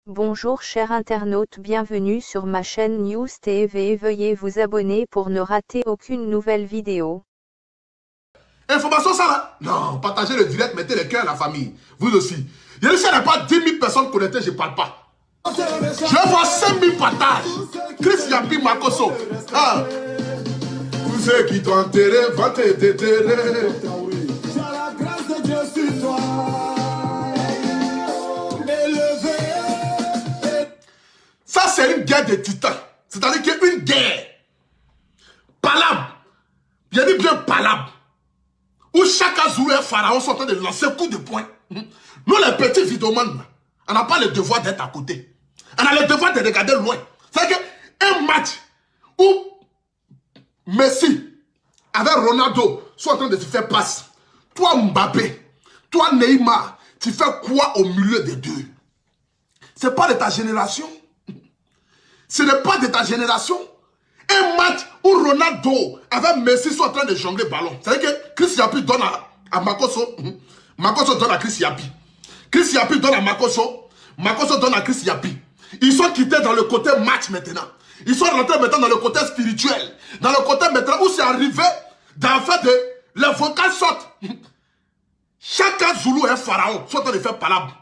Bonjour chers internautes, bienvenue sur ma chaîne News TV. Veuillez vous abonner pour ne rater aucune nouvelle vidéo. Information ça là? Non, partagez le direct, mettez les cœurs à la famille. Vous aussi. Il y a n'y a pas 10 000 personnes connectées, je ne parle pas. Je vois 5 000 partages. Chris Yapi Makoso. Ah. Tous ceux qui t'ont enterré vont te déterrer. J'ai la grâce de Dieu sur toi. Ça, c'est une guerre de titans. C'est-à-dire qu'il y a une guerre. Palable. Il y a dit bien palable. Où chaque Zoulou et Pharaon sont en train de lancer coup de poing. Nous, les petits vidéomans, on n'a pas le devoir d'être à côté. On a le devoir de regarder loin. C'est-à-dire qu'un match où Messi avec Ronaldo sont en train de se faire passe. Toi, Mbappé, toi, Neymar, tu fais quoi au milieu des deux? C'est pas de ta génération. Ce n'est pas de ta génération. Un match où Ronaldo avec Messi sont en train de jongler ballon. C'est-à-dire que Chris Yapi donne à Makoso. Makoso donne à Chris Yapi. Chris Yapi donne à Makoso. Makoso donne à Chris Yapi. Ils sont quittés dans le côté match maintenant. Ils sont rentrés maintenant dans le côté spirituel. Dans le côté maintenant où c'est arrivé d'en faire de... Les vocales sortent. Chacun Zoulou et Pharaon sont en train de faire palabre.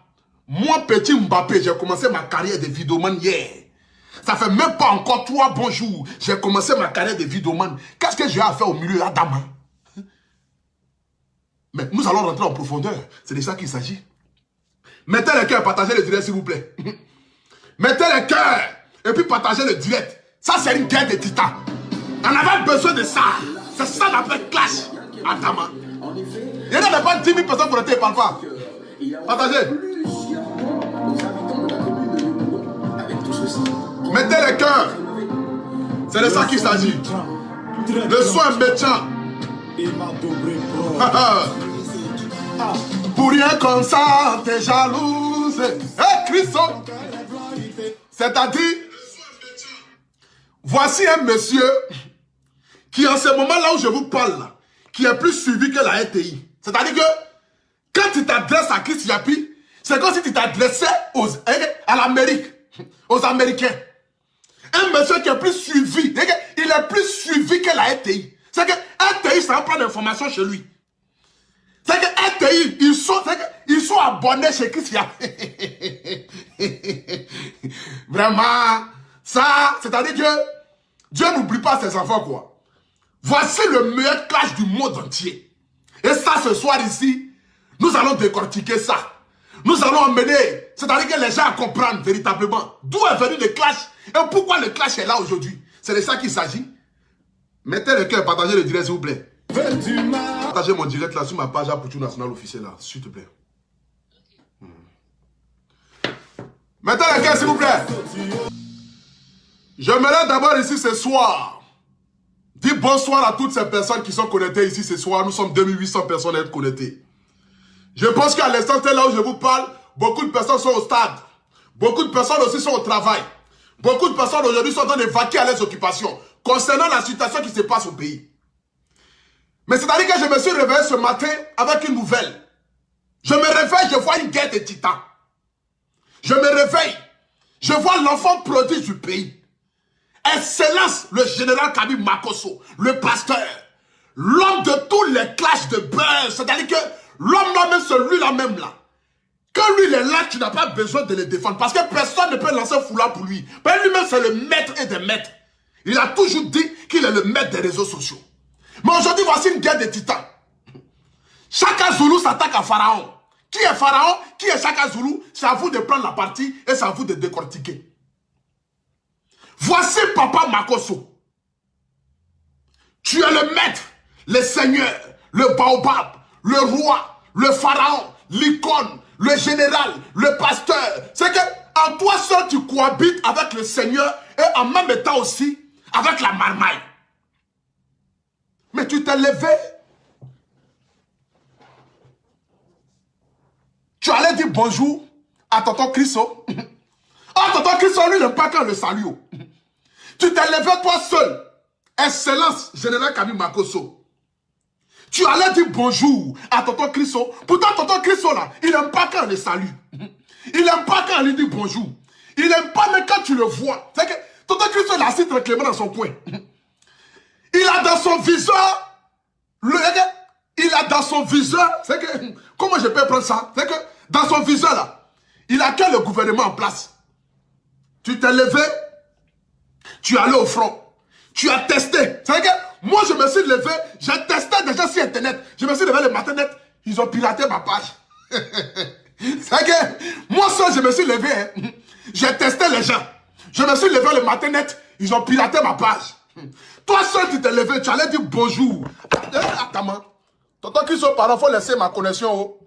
Moi, petit Mbappé, j'ai commencé ma carrière de vidéoman hier. Ça fait même pas encore 3 bons jours. J'ai commencé ma carrière de vidéoman. Qu'est-ce que j'ai à faire au milieu là, dame? Mais nous allons rentrer en profondeur. C'est de ça qu'il s'agit. Mettez les cœurs, partagez le direct s'il vous plaît. Mettez les cœurs et puis partagez le direct. Ça c'est une guerre de titans. On avait besoin de ça. C'est ça l'appelle clash. Adama. Il n'y en a pas 10 000 personnes pour le parle pas. Partagez. Mettez les cœurs. C'est de ça qu'il s'agit. Le soin méchant. Pour rien comme ça, t'es jalouse. Hé, Christo. C'est-à-dire, voici un monsieur qui en ce moment-là où je vous parle, là, qui est plus suivi que la RTI. C'est-à-dire que quand tu t'adresses à Chris Yapi, c'est comme si tu t'adressais à l'Amérique, aux Américains. Un monsieur qui est plus suivi, il est plus suivi que la RTI. C'est que RTI, ça prend d'informations chez lui. C'est que RTI, ils sont abonnés chez Chris Yapi. Vraiment, ça, c'est-à-dire que Dieu n'oublie pas ses enfants, quoi. Voici le meilleur clash du monde entier. Et ça, ce soir ici, nous allons décortiquer ça. Nous allons emmener, c'est-à-dire que les gens à comprendre véritablement d'où est venu le clash et pourquoi le clash est là aujourd'hui. C'est de ça qu'il s'agit. Mettez le cœur, partagez le direct s'il vous plaît. Partagez mon direct là sur ma page Apoutou National officielle là, s'il te plaît. Mettez le cœur s'il vous plaît. J'aimerais d'abord ici ce soir dire bonsoir à toutes ces personnes qui sont connectées ici ce soir. Nous sommes 2800 personnes à être connectées. Je pense qu'à l'instant là où je vous parle, beaucoup de personnes sont au stade. Beaucoup de personnes aussi sont au travail. Beaucoup de personnes aujourd'hui sont en train de vaquer à leurs occupations concernant la situation qui se passe au pays. Mais c'est-à-dire que je me suis réveillé ce matin avec une nouvelle. Je me réveille, je vois une guerre de titans. Je me réveille, je vois l'enfant prodige du pays. Excellence, le général Kabi Makoso, le pasteur, l'homme de tous les clashs de beurre. C'est-à-dire que l'homme là, même celui-là même là, quand lui il est là, tu n'as pas besoin de le défendre. Parce que personne ne peut lancer foulard pour lui. Mais lui-même, c'est le maître et des maîtres. Il a toujours dit qu'il est le maître des réseaux sociaux. Mais aujourd'hui, voici une guerre de titans. Chacun Zoulou s'attaque à Pharaon. Qui est Pharaon? Qui est Chacun Zoulou? C'est à vous de prendre la partie et c'est à vous de décortiquer. Voici Papa Makoso. Tu es le maître, le seigneur, le baobab, le roi, le pharaon, l'icône, le général, le pasteur. C'est que en toi seul tu cohabites avec le Seigneur et en même temps aussi avec la marmaille. Mais tu t'es levé. Tu allais dire bonjour à tonton Christo. Oh, tonton Christo, lui, il n'aime pas quand le salue. Tu t'es levé toi seul. Excellence, général Kabi Makoso. Tu allais dire bonjour à tonton Christo. Pourtant, tonton Christo, là, il n'aime pas quand on le salue. Il n'aime pas quand on lui dit bonjour. Il n'aime pas, mais quand tu le vois, c'est que Tonton Christo est assis tranquillement dans son coin. Il a dans son viseur, il a dans son viseur, c'est que, comment je peux prendre ça? C'est que, dans son viseur là, il a que le gouvernement en place. Tu t'es levé, tu es allé au front, tu as testé. C'est que, moi je me suis levé, j'ai testé déjà sur internet. Je me suis levé le matin net, ils ont piraté ma page. C'est que, moi seul je me suis levé, hein. J'ai testé les gens. Je me suis levé le matin net, ils ont piraté ma page. Toi seul tu t'es levé, tu allais dire bonjour. Attends, Tonton Christo, pardon, faut laisser ma connexion. Oh.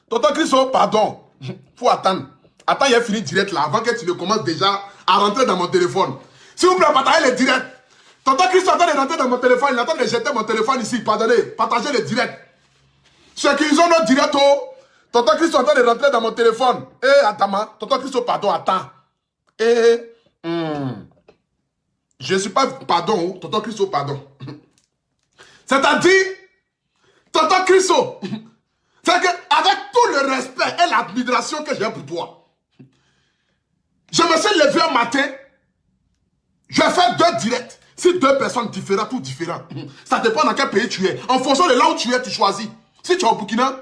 Tonton Christo, pardon. Faut attendre. Attends, il a fini direct là, avant que tu ne commences déjà à rentrer dans mon téléphone. S'il vous plaît, partagez le direct. Tonton Christo attend de rentrer dans mon téléphone, il attend de jeter mon téléphone ici. Pardonnez, partagez le direct. Ceux qui ont notre direct, oh. Tonton Christo attend de rentrer dans mon téléphone. Attends, Tonton Christo, pardon, attends. Je ne suis pas, pardon, Tonton Christo, pardon. C'est-à-dire, Tonton Christo, c'est qu'avec tout le respect et l'admiration que j'ai pour toi, je me suis levé un matin, je fais 2 directs. Si 2 personnes différentes ou différentes, ça dépend dans quel pays tu es. En fonction de là où tu es, tu choisis. Si tu es au Burkina,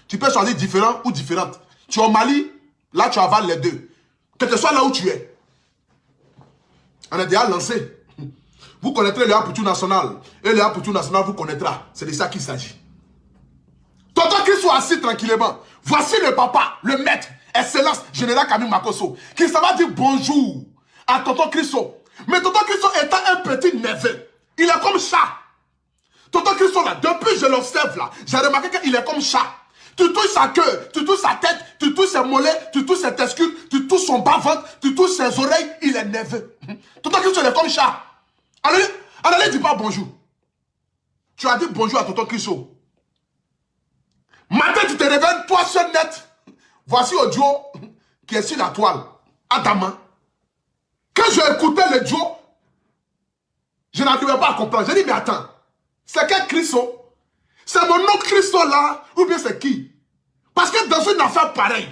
tu peux choisir différent ou différente. Tu es au Mali, là tu avales les 2. Quel que soit là où tu es. On a déjà lancé. Vous connaîtrez le Apoutou national. Et le Apoutou national vous connaîtra. C'est de ça qu'il s'agit. Tonton Christo assis tranquillement. Voici le papa, le maître, excellence, général Camille Makosso, qui s'en va dire bonjour à Tonton Christo. Mais Tonton Christo étant un petit neveu, il est comme chat. Tonton Christo là, depuis je l'observe là, j'ai remarqué qu'il est comme chat. Tu touches sa queue, tu touches sa tête, tu touches ses mollets, tu touches ses testicules, tu touches son bas-ventre, tu touches ses oreilles, il est neveu. Tonton Christo il est comme chat. Allez, dis pas bonjour. Tu as dit bonjour à Tonton Christo. Matin, tu te réveilles, toi seul net. Voici audio qui est sur la toile. Adama. Quand j'ai écouté le duo, je n'arrivais pas à comprendre. J'ai dit, mais attends, c'est quel Christo? C'est mon autre Christo là? Ou bien c'est qui? Parce que dans une affaire pareille,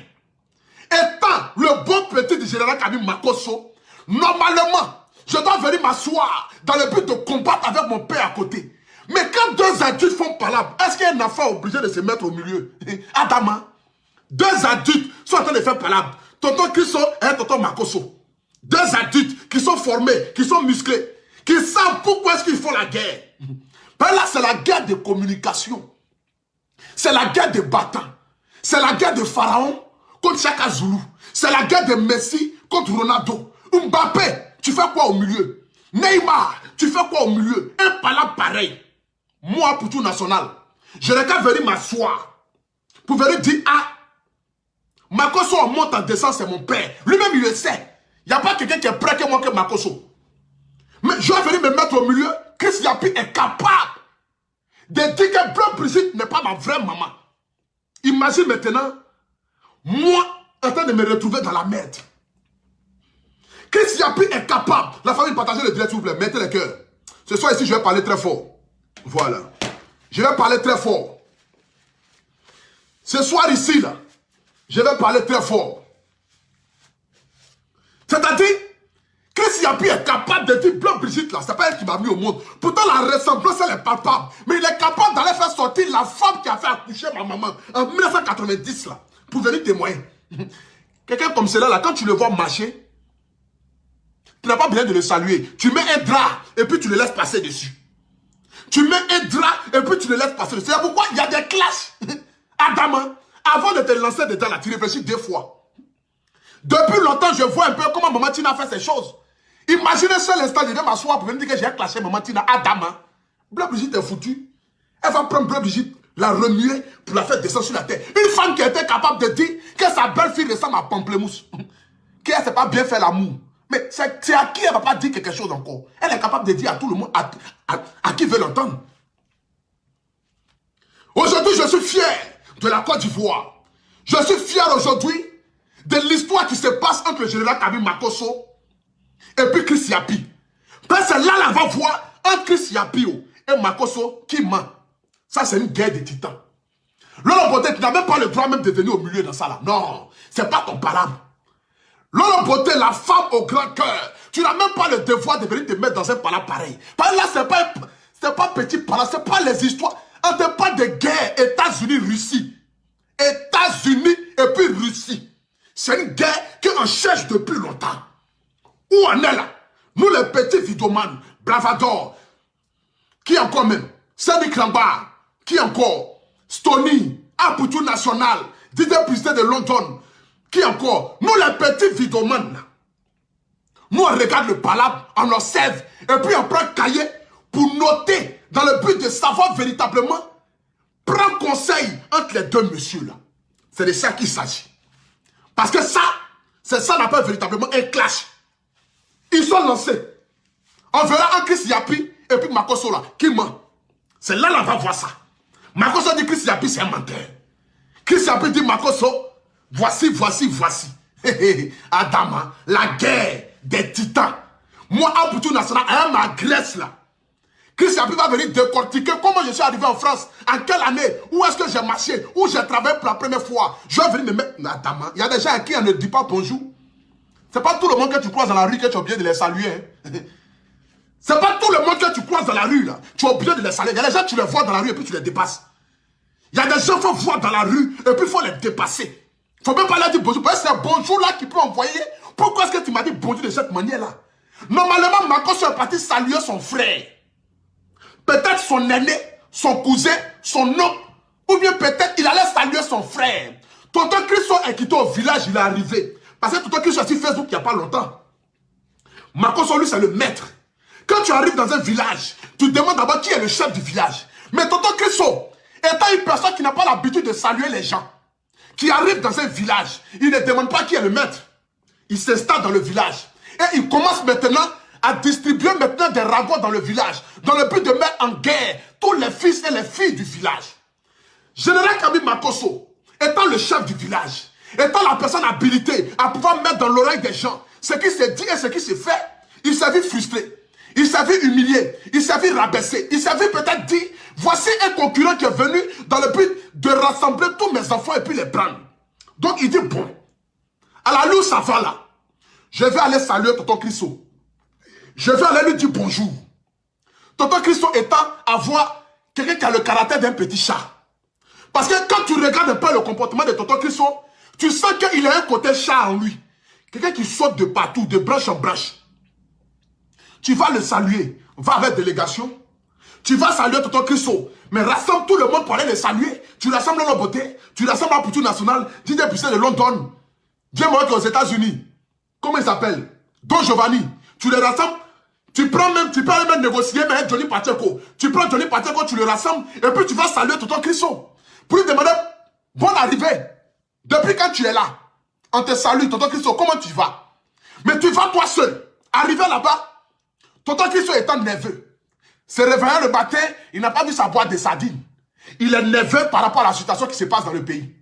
étant le bon petit du général Camille Makosso, normalement, je dois venir m'asseoir dans le but de combattre avec mon père à côté. Mais quand 2 adultes font palabre, est-ce qu'il y a un enfant obligé de se mettre au milieu? Adama, 2 adultes sont en train de faire palabre. Tonton Christo et Tonton Makosso. 2 adultes qui sont formés, qui sont musclés, qui savent pourquoi est-ce qu'ils font la guerre. Ben là, c'est la guerre de communication. C'est la guerre des battants. C'est la guerre de Pharaon contre Chaka Zulu. C'est la guerre de Messi contre Ronaldo. Mbappé, tu fais quoi au milieu? Neymar, tu fais quoi au milieu? Un palabre pareil. Moi, pour tout national, je n'ai qu'à venir m'asseoir pour venir dire, ah, Makosso en monte en descend, c'est mon père. Lui-même, il le sait. Il n'y a pas quelqu'un qui est près que moi que Makosso. Mais je vais venir me mettre au milieu. Chris Yapi est capable de dire que Blanc Brigitte n'est pas ma vraie maman. Imagine maintenant, moi, en train de me retrouver dans la merde. Chris Yapi est capable. La famille, partagez le direct, s'il vous plaît. Mettez le cœur. Ce soir, ici, je vais parler très fort. Voilà. Je vais parler très fort. Ce soir, ici, là, je vais parler très fort. C'est-à-dire, Chris Yapi est capable de dire Blanc Brigitte, là, c'est pas elle qui m'a mis au monde. Pourtant, la ressemblance, elle est palpable. Mais il est capable d'aller faire sortir la femme qui a fait accoucher ma maman en 1990, là, pour venir témoigner. Quelqu'un comme cela, là, quand tu le vois marcher, tu n'as pas besoin de le saluer. Tu mets un drap et puis tu le laisses passer dessus. Tu mets un drap et puis tu le laisses passer dessus. C'est pourquoi il y a des clashs. Adama, avant de te lancer dedans, là, tu réfléchis 2 fois. Depuis longtemps, je vois un peu comment Maman Tina fait ces choses. Imaginez seul instant, je vais m'asseoir pour me dire que j'ai clashé Maman Tina. Adama, Blanc Brigitte est foutue. Elle va prendre Blanc Brigitte, la remuer pour la faire descendre sur la terre. Une femme qui était capable de dire que sa belle-fille ressemble à Pamplemousse. Qu'elle ne sait pas bien faire l'amour. Mais c'est à qui elle ne va pas dire quelque chose encore. Elle est capable de dire à tout le monde, à qui veut l'entendre. Aujourd'hui, je suis fier de la Côte d'Ivoire. Je suis fier aujourd'hui de l'histoire qui se passe entre le général Camille Makosso et puis Chris Yapi. Parce que là, on va voir entre Chris Yapi et Makosso qui ment. Ça, c'est une guerre de titans. L'homme, tu n'as même pas le droit même de venir au milieu de ça là. Non, c'est pas ton palabre. L'homme beauté, la femme au grand cœur. Tu n'as même pas le devoir de venir te mettre dans un palais pareil. Parce que là, c'est pas petit palais, c'est pas les histoires. On ne parle pas de guerre États-Unis-Russie. États-Unis et puis Russie. C'est une guerre qu'on cherche depuis longtemps. Où on est là? Nous les petits vidéomans, Bravador, qui encore même? Sadi Kramba, qui encore? Stony, Aputu National, Didier Pristé de London, qui encore? Nous les petits vidéomans là. Nous on regarde le palabre, on observe, et puis on prend un cahier pour noter dans le but de savoir véritablement prendre conseil entre les deux messieurs là. C'est de ça qu'il s'agit. Parce que ça, c'est ça qu'on appelle véritablement un clash. Ils sont lancés. On verra un Chris Yapi et puis Makoso là, qui ment. C'est là qu'on va voir ça. Makoso dit Chris Yapi c'est un menteur. Chris Yapi dit Makoso, voici. Adama, la guerre des titans. Moi, Aputu National, à ma Grèce là. Chris Yapi va venir décortiquer comment je suis arrivé en France, en quelle année, où est-ce que j'ai marché, où j'ai travaillé pour la première fois. Je vais venir me mettre. Adama, il y a des gens à qui on ne dit pas bonjour. C'est pas tout le monde que tu croises dans la rue que tu as oublié de les saluer. Hein. C'est pas tout le monde que tu croises dans la rue là. Tu as oublié de les saluer. Il y a des gens tu les vois dans la rue et puis tu les dépasses. Il y a des gens qu'il faut voir dans la rue et puis il faut les dépasser. Il ne faut même pas leur dire bonjour. Parce que c'est un bonjour là qui peut envoyer. Pourquoi est-ce que tu m'as dit bonjour de cette manière là? Normalement, Makoso est parti saluer son frère. Peut-être son aîné, son cousin, son oncle. Ou bien peut-être il allait saluer son frère. Tonton Christo est quitté au village, il est arrivé. Parce que Tonton Christo est sur Facebook il n'y a pas longtemps. Makoso lui c'est le maître. Quand tu arrives dans un village, tu demandes d'abord qui est le chef du village. Mais Tonton Christo, étant une personne qui n'a pas l'habitude de saluer les gens, qui arrive dans un village, il ne demande pas qui est le maître. Il s'installe dans le village. Et il commence maintenant à distribuer maintenant des ragots dans le village, dans le but de mettre en guerre tous les fils et les filles du village. Général Kabi Makoso, étant le chef du village, étant la personne habilitée à pouvoir mettre dans l'oreille des gens ce qui s'est dit et ce qui s'est fait, il s'est vu frustré, il s'est vu humilié, il s'est vu rabaissé, il s'est vu peut-être dit, voici un concurrent qui est venu dans le but de rassembler tous mes enfants et puis les prendre. Donc il dit, bon, à la louche ça va là, je vais aller saluer Tonton Christo. Je vais aller lui dire bonjour. Tonton Christo étant à voir quelqu'un qui a le caractère d'un petit chat. Parce que quand tu regardes un peu le comportement de Tonton Christo, tu sens qu'il a un côté chat en lui. Quelqu'un qui saute de partout, de branche en branche. Tu vas le saluer. Va avec délégation. Tu vas saluer Tonton Christo. Mais rassemble tout le monde pour aller le saluer. Tu rassembles nos beautés. Tu rassembles la Aputu National. Didier Pristé de London. Dieu m'a dit aux États-Unis. Comment il s'appelle? Don Giovanni. Tu les rassembles. Tu peux même négocier avec Johnny Pacheco. Tu prends Johnny Pacheco, tu le rassembles. Et puis tu vas saluer Tonton Christo. Pour lui demander bonne arrivée. Depuis quand tu es là, on te salue, Tonton Christo, comment tu vas? Mais tu vas toi seul. Arrivé là-bas, Tonton Christo étant nerveux. Se réveillant le matin, il n'a pas vu sa boîte de sardines. Il est nerveux par rapport à la situation qui se passe dans le pays.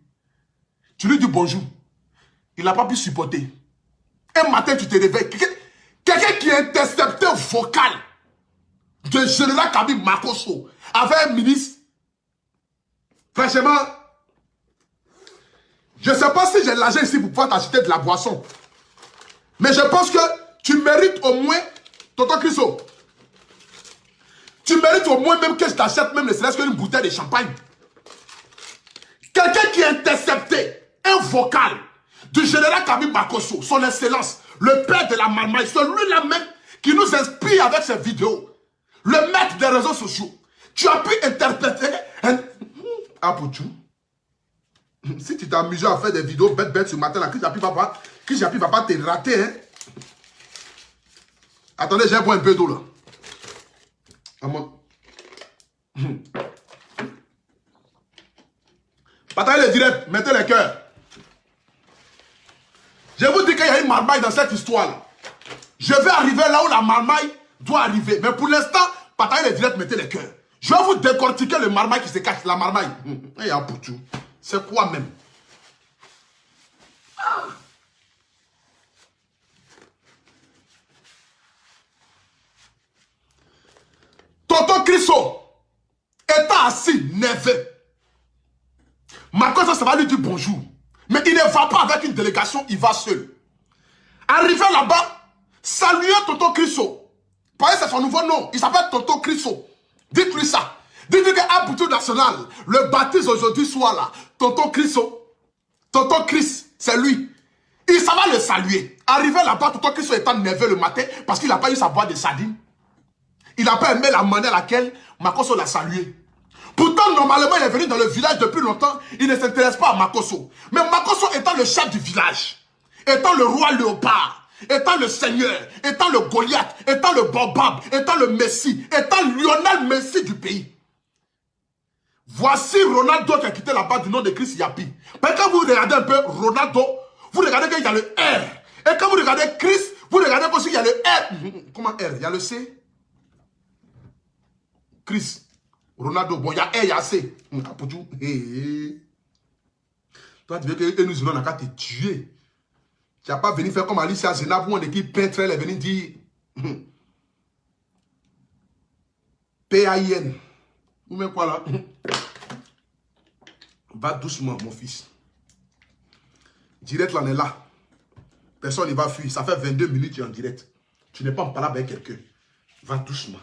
Tu lui dis bonjour. Il n'a pas pu supporter. Un matin, tu te réveilles. Quelqu'un qui a intercepté un vocal de Général Kabi Makoso avec un ministre. Franchement, je ne sais pas si j'ai l'argent ici pour pouvoir t'acheter de la boisson. Mais je pense que tu mérites au moins, Tonton Christo, tu mérites au moins même que je t'achète même ne serait-ce qu'une bouteille de champagne. Quelqu'un qui a intercepté un vocal du Général Kabi Makoso, son excellence, le père de la marmaille, celui-là même qui nous inspire avec ses vidéos, le maître des réseaux sociaux. Tu as pu interpréter un... Aputu. Si tu t'es amusé à faire des vidéos bêtes ce matin, là, Chris Yapi va pas te rater. Hein? Attendez, j'ai boire un peu d'eau là. Partagez le direct, mettez les cœurs. Je vous dis qu'il y a une marmaille dans cette histoire-là. Je vais arriver là où la marmaille doit arriver. Mais pour l'instant, partagez le direct, mettez les cœurs. Je vais vous décortiquer le marmaille qui se cache. La marmaille. Et Aputu. C'est quoi même? Tonton Christo étant assis, nerveux. Makoso, ça va lui dire bonjour. Mais il ne va pas avec une délégation, il va seul. Arrivé là-bas, saluez Tonton Crisso. Parce que c'est son nouveau nom. Il s'appelle Tonton Crisso. Dites-lui ça. Dites-lui qu'à Boutou National, le baptême aujourd'hui soit là. Tonton Crisso. Tonton Chris, c'est lui. Il s'en va le saluer. Arrivé là-bas, Tonton Crisso étant nerveux le matin parce qu'il n'a pas eu sa boîte de sardines. Il n'a pas aimé la manière à laquelle Makosso l'a salué. Pourtant, normalement, il est venu dans le village depuis longtemps. Il ne s'intéresse pas à Makosso. Mais Makosso étant le chef du village, étant le roi léopard, étant le seigneur, étant le Goliath, étant le Bobab, étant le Messi, étant Lionel Messi du pays. Voici Ronaldo qui a quitté la base du nom de Chris Yapi. Mais quand vous regardez un peu Ronaldo, vous regardez qu'il y a le R. Et quand vous regardez Chris, vous regardez aussi qu'il y a le R. Comment R? Il y a le C. Chris. Ronaldo, bon, il y a R, il y a C. Toi, tu veux que nous on a qu'à te tuer. Tu n'as pas venu faire comme Alicia Zenab, où on est qui peintre, elle est venue dire P-A-I-N. Vous mettez quoi là? Va doucement, mon fils. Direct là, on est là. Personne ne va fuir. Ça fait 22 minutes, tu es en direct. Tu n'es pas en parole avec quelqu'un. Va doucement.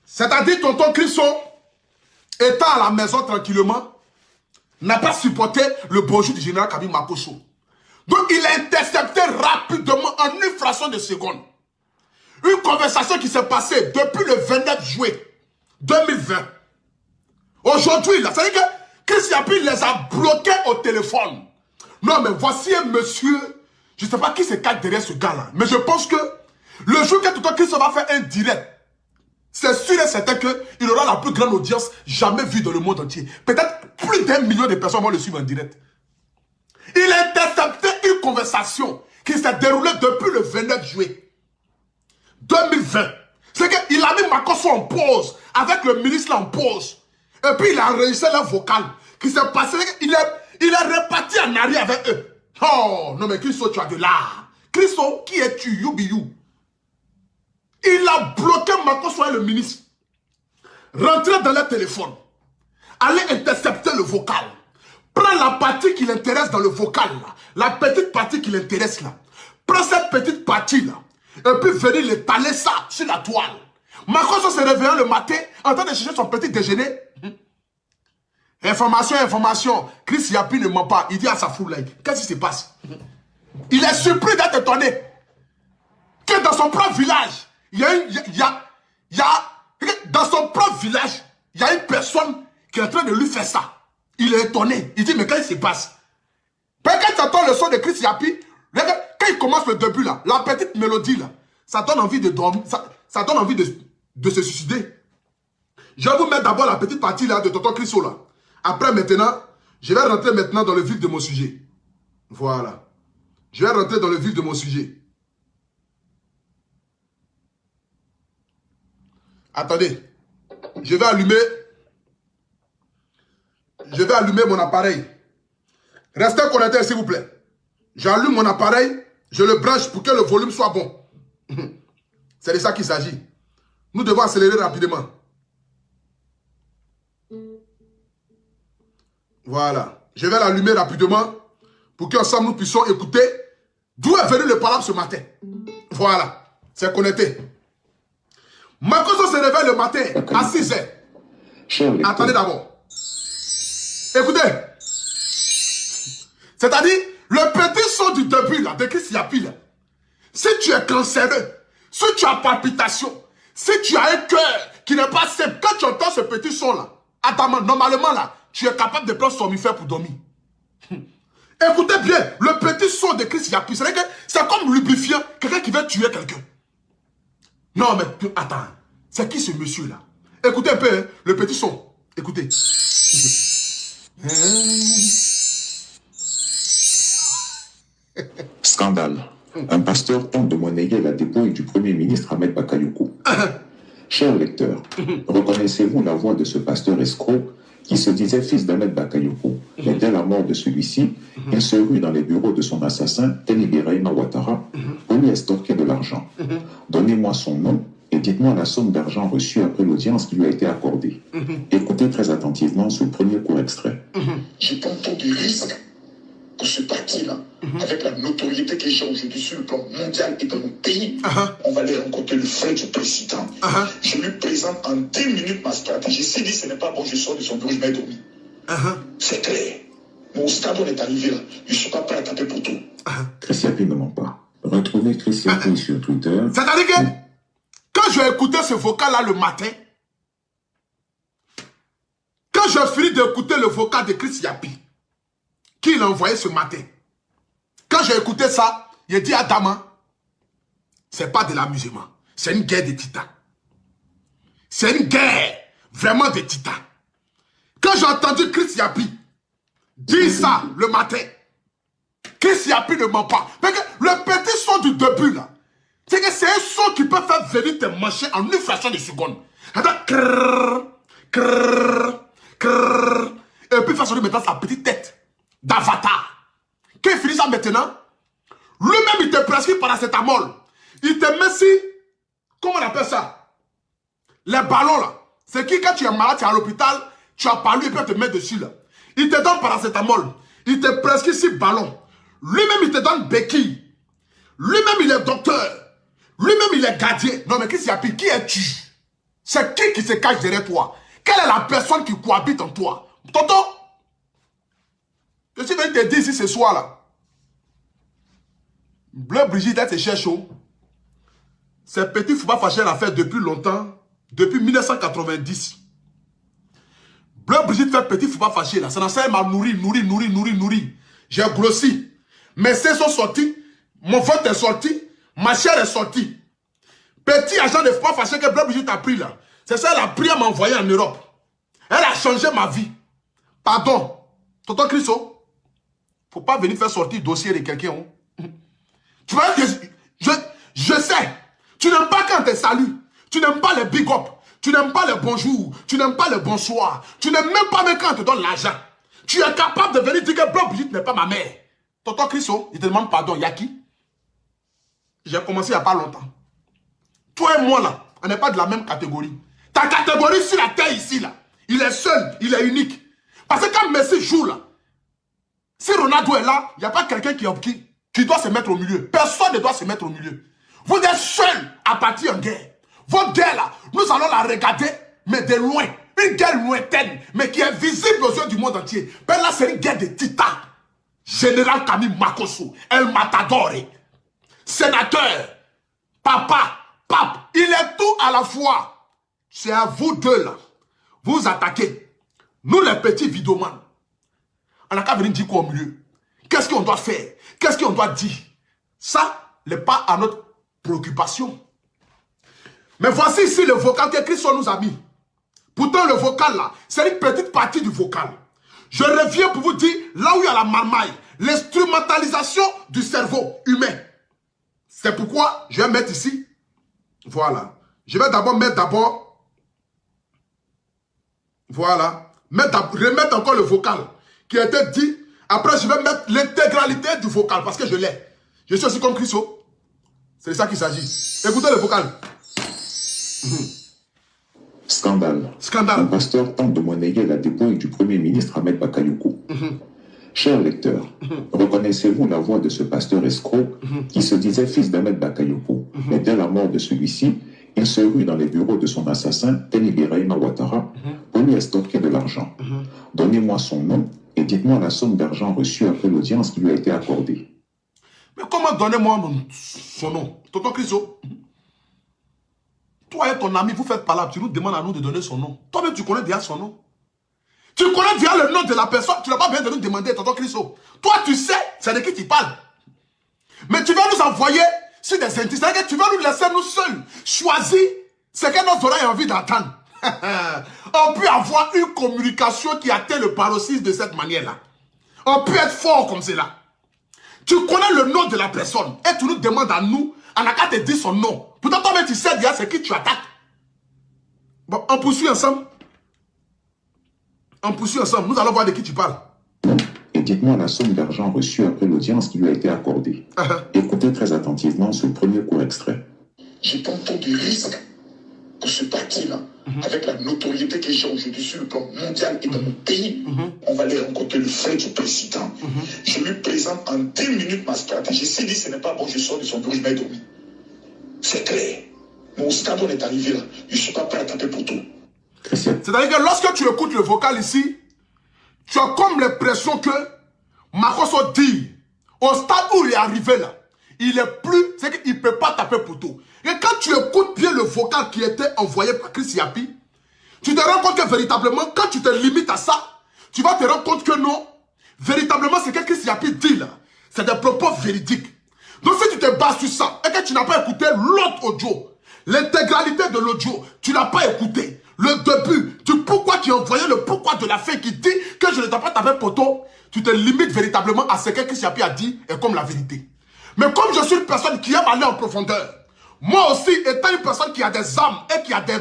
C'est-à-dire, tonton Crisso, étant à la maison tranquillement, n'a pas supporté le bonjour du général Kabi Makosso. Donc, il a intercepté rapidement, en une fraction de seconde, une conversation qui s'est passée depuis le 29 juillet 2020. Aujourd'hui, là, c'est-à-dire que Chris Yapi les a bloqués au téléphone. Non, mais voici un monsieur, je ne sais pas qui se cache derrière ce gars-là, mais je pense que le jour que tonton Crisso va faire un direct, c'est sûr et certain qu'il aura la plus grande audience jamais vue dans le monde entier. Peut-être plus d'1 million de personnes vont le suivre en direct. Il a intercepté une conversation qui s'est déroulée depuis le 29 juillet 2020. C'est qu'il a mis Makosso en pause, avec le ministre en pause. Et puis il a enregistré leur vocal qui s'est passé. Il est reparti en arrière avec eux. Oh, non mais Cristo, tu as de l'art. Cristo, qui es-tu? You be you. Il a bloqué Makosso et le ministre. Rentrer dans le téléphone. Aller intercepter le vocal. Prends la partie qui l'intéresse dans le vocal là. La petite partie qui l'intéresse là. Prends cette petite partie là. Et puis venir l'étaler ça sur la toile. Makosso se réveillant le matin en train de chercher son petit déjeuner. Information, information. Chris Yapi ne ment pas. Il dit à sa foule là. Qu'est-ce qui se passe? Il est surpris d'être étonné. Que dans son propre village. Dans son propre village, il y a une personne qui est en train de lui faire ça. Il est étonné. Il dit, mais qu'est-ce qui se passe? Quand tu entends le son de Chris Yapi, quand il commence le début là, la petite mélodie là, ça donne envie de dormir, ça donne envie de se suicider. Je vais vous mettre d'abord la petite partie là de tonton Crisso là. Après maintenant, je vais rentrer maintenant dans le vif de mon sujet. Voilà. Je vais rentrer dans le vif de mon sujet. Attendez, je vais allumer mon appareil. Restez connectés s'il vous plaît. J'allume mon appareil, je le branche pour que le volume soit bon. C'est de ça qu'il s'agit. Nous devons accélérer rapidement. Voilà. Je vais l'allumer rapidement pour qu'ensemble nous puissions écouter d'où est venu le palabre ce matin. Voilà. C'est connecté. Makosso se réveille le matin à 6 h. Attendez d'abord. Écoutez. C'est-à-dire, le petit son du début là, de Chris Yapi là. Si tu es cancéreux, si tu as palpitation, si tu as un cœur qui n'est pas simple, quand tu entends ce petit son là, attends, normalement là, tu es capable de prendre somnifère pour dormir. Écoutez bien, le petit son de Chris Yapi, c'est comme lubrifiant, quelqu'un qui veut tuer quelqu'un. Non, mais attends, c'est qui ce monsieur-là? Écoutez un peu, hein, le petit son. Écoutez. Scandale. Un pasteur tente de monnayer la dépouille du Premier ministre Ahmed Bakayoko. Chers lecteurs, reconnaissez-vous la voix de ce pasteur escroc qui se disait fils d'Ahmed Bakayoko? Mais dès la mort de celui-ci, il se rue dans les bureaux de son assassin, Teni Birahima Ouattara, pour lui estorquer de l'argent. Donnez-moi son nom et dites-moi la somme d'argent reçue après l'audience qui lui a été accordée. Écoutez très attentivement ce premier court extrait. Je prends tant de risques pour ce parti-là, avec la notoriété que j'ai aujourd'hui sur le plan mondial et dans mon pays. On va aller rencontrer le frère du président. Je lui présente en 10 minutes ma stratégie. S'il dit ce n'est pas bon, je sors de son bureau, je vais dormir. C'est clair. Mon stade, on est arrivé là. Je ne suis pas prêt à taper pour tout. Chris Yapi ne ment pas. Retrouvez Chris Yapi sur Twitter. C'est-à-dire que quand je écoutais ce vocal-là le matin, quand je finis d'écouter le vocal de Chris Yapi, qu'il a envoyé ce matin, quand j'ai écouté ça, j'ai dit à Dama, c'est pas de l'amusement, c'est une guerre de titans. C'est une guerre vraiment de titans. Quand j'ai entendu Chris Yapi dire ça le matin, Chris Yapi ne ment pas. Parce que le petit son du début là, c'est que c'est un son qui peut faire venir tes mancher en une fraction de seconde. Et puis faire sonner maintenant sa petite tête d'avatar. Quand il finit ça maintenant, lui-même il te prescrit paracétamol. Il te met si, comment on appelle ça? Les ballons là. C'est qui quand tu es malade, tu es à l'hôpital, tu as parlé et puis il te met dessus là. Il te donne paracétamol. Il te prescrit 6 ballons. Lui-même il te donne béquille. Lui-même il est docteur. Lui-même il est gardien. Non mais qu'est-ce qu'il y a pire? Qui es-tu? C'est qui se cache derrière toi? Quelle est la personne qui cohabite en toi? Tonton, je suis venu te dire ici ce soir là. Bleu Brigitte, elle se cherche chaud. Ces petits faut pas fâcher l'affaire depuis longtemps. Depuis 1990. Bleu Brigitte fait petit faut pas fâcher là. Ça n'enseigne m'a nourri. J'ai grossi. Mes seins sont sortis. Mon ventre est sorti. Ma chair est sortie. Petit agent de faut pas fâcher que Bleu Brigitte a pris là. C'est ça elle a pris à m'envoyer en Europe. Elle a changé ma vie. Pardon. Tonton Christo, faut pas venir faire sortir le dossier de quelqu'un. Hein. Tu vois, je sais. Tu n'aimes pas quand on te salue. Tu n'aimes pas les big up. Tu n'aimes pas les bonjours. Tu n'aimes pas les bonsoirs. Tu n'aimes même pas quand on te donne l'argent. Tu es capable de venir dire que Bleu Brigitte n'est pas ma mère. Tonton Christo, il te demande pardon. Yaki. J'ai commencé il n'y a pas longtemps. Toi et moi là, on n'est pas de la même catégorie. Ta catégorie sur la terre ici là, il est seul, il est unique. Parce que quand Messi joue là, si Ronaldo est là, il n'y a pas quelqu'un qui doit se mettre au milieu. Personne ne doit se mettre au milieu. Vous êtes seul à partir en guerre. Votre guerre là, nous allons la regarder, mais de loin. Une guerre lointaine, mais qui est visible aux yeux du monde entier. Mais là, c'est une guerre de titans. Général Camille Makosso, El Matador, sénateur, papa, pape, il est tout à la fois. C'est à vous deux là. Vous attaquez. Nous les petits vidomans. On n'a qu'à venir dire quoi au milieu. Qu'est-ce qu'on doit faire? Qu'est-ce qu'on doit dire? Ça n'est pas à notre préoccupation. Mais voici ici le vocal que Christ nous a mis. Pourtant le vocal là, c'est une petite partie du vocal. Je reviens pour vous dire là où il y a la marmaille. L'instrumentalisation du cerveau humain. C'est pourquoi je vais mettre ici. Voilà. Je vais d'abord mettre voilà. Remettre encore le vocal qui a été dit. Après, je vais mettre l'intégralité du vocal parce que je l'ai. Je suis aussi comme Christo. C'est de ça qu'il s'agit. Écoutez le vocal. Scandale. Un pasteur tente de monnayer la dépouille du Premier ministre Ahmed Bakayoko. Chers lecteurs, reconnaissez-vous la voix de ce pasteur escroc qui se disait fils d'Ahmed Bakayoko, mais dès la mort de celui-ci, il se rue dans les bureaux de son assassin, Teni Birahima Ouattara, pour lui estorquer de l'argent. Donnez-moi son nom et dites-moi la somme d'argent reçue après l'audience qui lui a été accordée. Mais comment donnez-moi son nom? Tonton Christo, toi et ton ami, vous faites palabre, tu nous demandes à nous de donner son nom. Toi-même, tu connais déjà son nom. Tu connais déjà le nom de la personne, tu n'as pas besoin de nous demander, tonton Christo. Toi, tu sais, c'est de qui tu parles. Mais tu vas nous envoyer sur des indices, c'est-à-dire que tu vas nous laisser nous seuls choisir ce que nos oreilles ont envie d'entendre. On peut avoir une communication qui atteint le paroxysme de cette manière-là. On peut être fort comme cela. Tu connais le nom de la personne et tu nous demandes à nous, on n'a qu'à te dire son nom. Pourtant, toi-même, tu sais déjà c'est qui tu attaques. Bon, on poursuit ensemble. On poursuit ensemble. Nous allons voir de qui tu parles. Et dites-moi la somme d'argent reçue après l'audience qui lui a été accordée. Écoutez très attentivement ce premier court extrait. Je prends tant de risques que ce parti-là, avec la notoriété que j'ai aujourd'hui sur le plan mondial et dans mon pays, on va aller rencontrer le frère du président. Je lui présente en 10 minutes ma stratégie. S'il dit ce n'est pas bon, je sors de son bureau, je vais dormir. C'est clair. Mon scandale est arrivé là. Je ne suis pas prêt à taper pour tout. C'est-à-dire que lorsque tu écoutes le vocal ici, tu as comme l'impression que Makosso dit, au stade où il est arrivé là, il est plus, c'est qu'il ne peut pas taper pour tout. Et quand tu écoutes bien le vocal qui était envoyé par Chris Yapi, tu te rends compte que véritablement, quand tu te limites à ça, tu vas te rendre compte que non, véritablement, ce que Chris Yapi dit là, c'est des propos véridiques. Donc si tu te bases sur ça, et que tu n'as pas écouté l'autre audio, l'intégralité de l'audio, tu n'as pas écouté le début du pourquoi qui envoyait le pourquoi de la fée qui dit que je ne t'ai pas tapé poteau, tu te limites véritablement à ce que Chris Yapi a dit et comme la vérité. Mais comme je suis une personne qui aime aller en profondeur, moi aussi, étant une personne qui a des âmes et qui a des...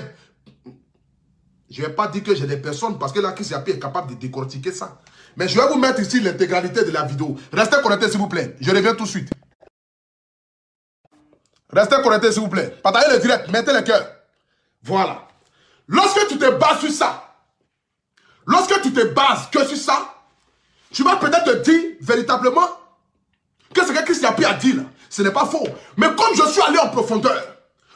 Je ne vais pas dire que j'ai des personnes parce que là, Chris Yapi est capable de décortiquer ça. Mais je vais vous mettre ici l'intégralité de la vidéo. Restez connectés s'il vous plaît. Je reviens tout de suite. Restez connectés s'il vous plaît. Partagez le direct, mettez le cœur. Voilà. Lorsque tu te bases sur ça, lorsque tu te bases que sur ça, tu vas peut-être te dire véritablement que ce que Chris Yapi a dit là, ce n'est pas faux. Mais comme je suis allé en profondeur,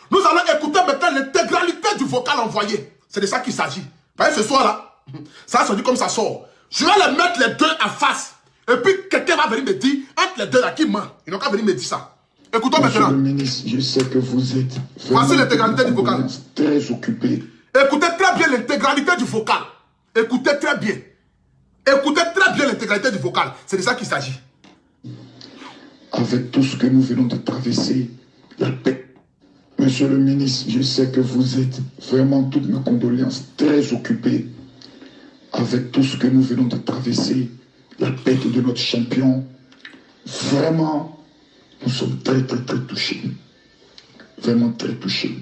nous allons écouter maintenant l'intégralité du vocal envoyé. C'est de ça qu'il s'agit. Vous voyez ce soir là, ça se dit comme ça sort. Je vais les mettre les deux en face. Et puis quelqu'un va venir me dire, entre les deux là, qui ment. Ils n'ont qu'à venir me dire ça. Écoutons Monsieur maintenant. le ministre, je sais que vous êtes Voici l'intégralité du vocal. Très occupé. Écoutez très bien l'intégralité du vocal. Écoutez très bien. Écoutez très bien l'intégralité du vocal. C'est de ça qu'il s'agit. Avec tout ce que nous venons de traverser, la paix. Monsieur le ministre, je sais que vous êtes vraiment, toutes mes condoléances, très occupé. Avec tout ce que nous venons de traverser, la perte de notre champion, vraiment, nous sommes très touchés. Vraiment très touchés.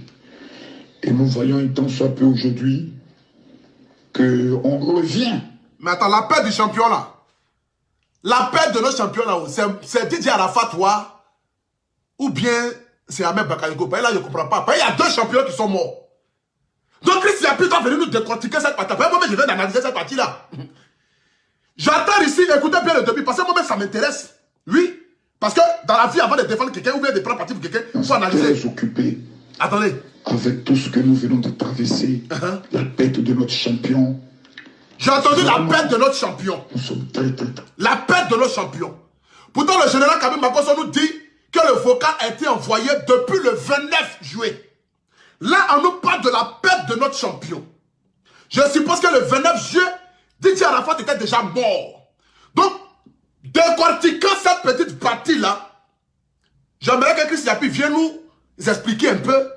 Et nous voyons un temps soit peu aujourd'hui qu'on revient. Mais attends, la perte du champion là. La perte de notre champion là, c'est Didier Arafat ou bien c'est Ahmed Bakayoko. Là, je ne comprends pas. Il y a deux champions qui sont morts. Donc Chris Yapi doit venir nous décortiquer cette partie. Moi, je viens d'analyser cette partie là. J'attends ici, écoutez bien le début, parce que moi-même ça m'intéresse. Oui. Parce que dans la vie, avant de défendre quelqu'un ou bien de prendre parti pour quelqu'un, il faut analyser. Très occupé. Attendez. Avec tout ce que nous venons de traverser, la perte de notre champion. J'ai entendu la perte de notre champion. Nous sommes très. La perte de notre champion. Pourtant, le général Kabila Makosso nous dit que le vocal a été envoyé depuis le 29 juillet. Là, on nous parle de la perte de notre champion. Je suppose que le 29 juillet, Didier Arafat était déjà mort. Donc, décortiquant cette petite partie-là, j'aimerais que Chris Yapi vienne nous expliquer un peu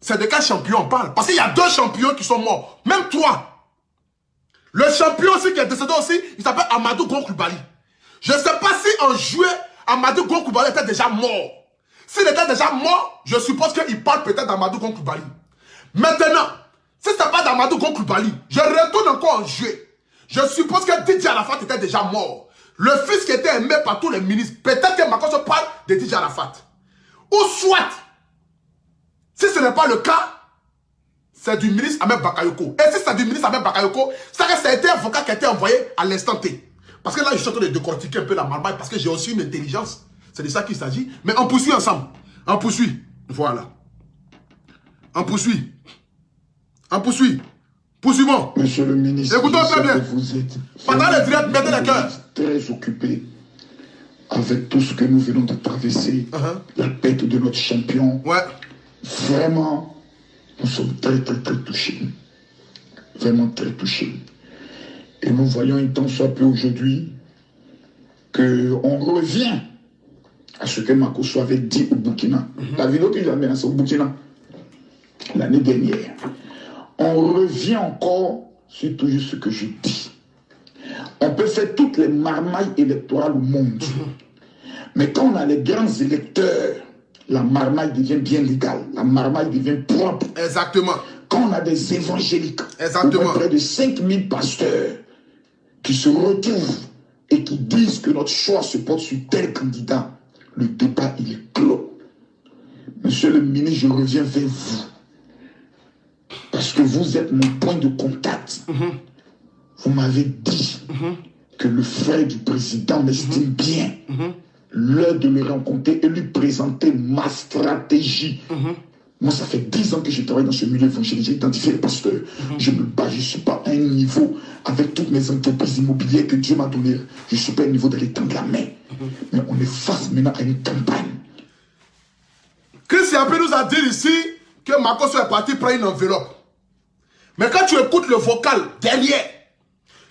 c'est de quel champion on parle. Parce qu'il y a deux champions qui sont morts. Même toi. Le champion aussi qui est décédé aussi, il s'appelle Amadou Gon Coulibaly. Je ne sais pas si en juillet, Amadou Gon Coulibaly était déjà mort. S'il était déjà mort, je suppose qu'il parle peut-être d'Amadou Gon Coulibaly. Maintenant, si ce n'est pas d'Amadou Gon Coulibaly, je retourne encore en juillet. Je suppose que Didier Arafat était déjà mort. Le fils qui était aimé par tous les ministres, peut-être que Makosso parle de Didier Arafat. Ou soit, si ce n'est pas le cas, c'est du ministre Ahmed Bakayoko. Et si c'est du ministre Ahmed Bakayoko, ça a été un vocal qui a été envoyé à l'instant T. Parce que là, je suis en train de décortiquer un peu la marmaille parce que j'ai aussi une intelligence. C'est de ça qu'il s'agit. Mais on poursuit ensemble. On poursuit. Voilà. On poursuit. On poursuit. Poursuivons. Monsieur le ministre, écoutons très bien. Vous êtes pendant le direct, mettez le cœur. Très occupé. Avec tout ce que nous venons de traverser, la perte de notre champion. Ouais. Vraiment, nous sommes très touchés. Vraiment très touchés. Et nous voyons un temps soit peu aujourd'hui qu'on revient à ce que Makosso avait dit au Burkina. La vidéo qu'il a menacée au Burkina l'année dernière. On revient encore sur toujours ce que je dis. On peut faire toutes les marmailles électorales au monde. Mais quand on a les grands électeurs, la marmaille devient bien légale. La marmaille devient propre. Exactement. Quand on a des évangéliques, exactement, près de 5000 pasteurs qui se retrouvent et qui disent que notre choix se porte sur tel candidat, le débat il est clos. Monsieur le ministre, je reviens vers vous. Parce que vous êtes mon point de contact. Vous m'avez dit que le frère du président m'estime bien. L'heure de le rencontrer et lui présenter ma stratégie. Moi, ça fait 10 ans que je travaille dans ce milieu évangélique. J'ai identifié les pasteurs. Je me bats, je ne suis pas à un niveau avec toutes mes entreprises immobilières que Dieu m'a données. Je ne suis pas à un niveau d'aller tendre la main. Mais on est face maintenant à une campagne. Chris Yapi nous a dit ici que Makosso est parti prendre une enveloppe. Mais quand tu écoutes le vocal derrière,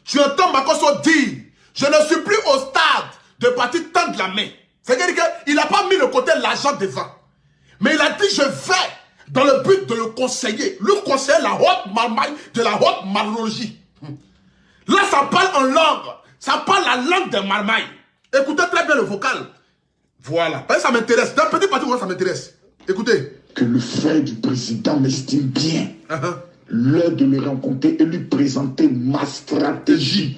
tu entends Makosso dire, je ne suis plus au stade de partir tendre la main. C'est-à-dire qu'il n'a pas mis le côté l'argent devant. Mais il a dit, je vais dans le but de le conseiller. Lui conseiller la haute marmaille de la haute marologie. Là, ça parle en langue. Ça parle la langue des marmailles. Écoutez très bien le vocal. Voilà. Ça m'intéresse. D'un petit parti, ça m'intéresse. Écoutez. Que le frère du président m'estime bien. L'heure de le rencontrer et lui présenter ma stratégie.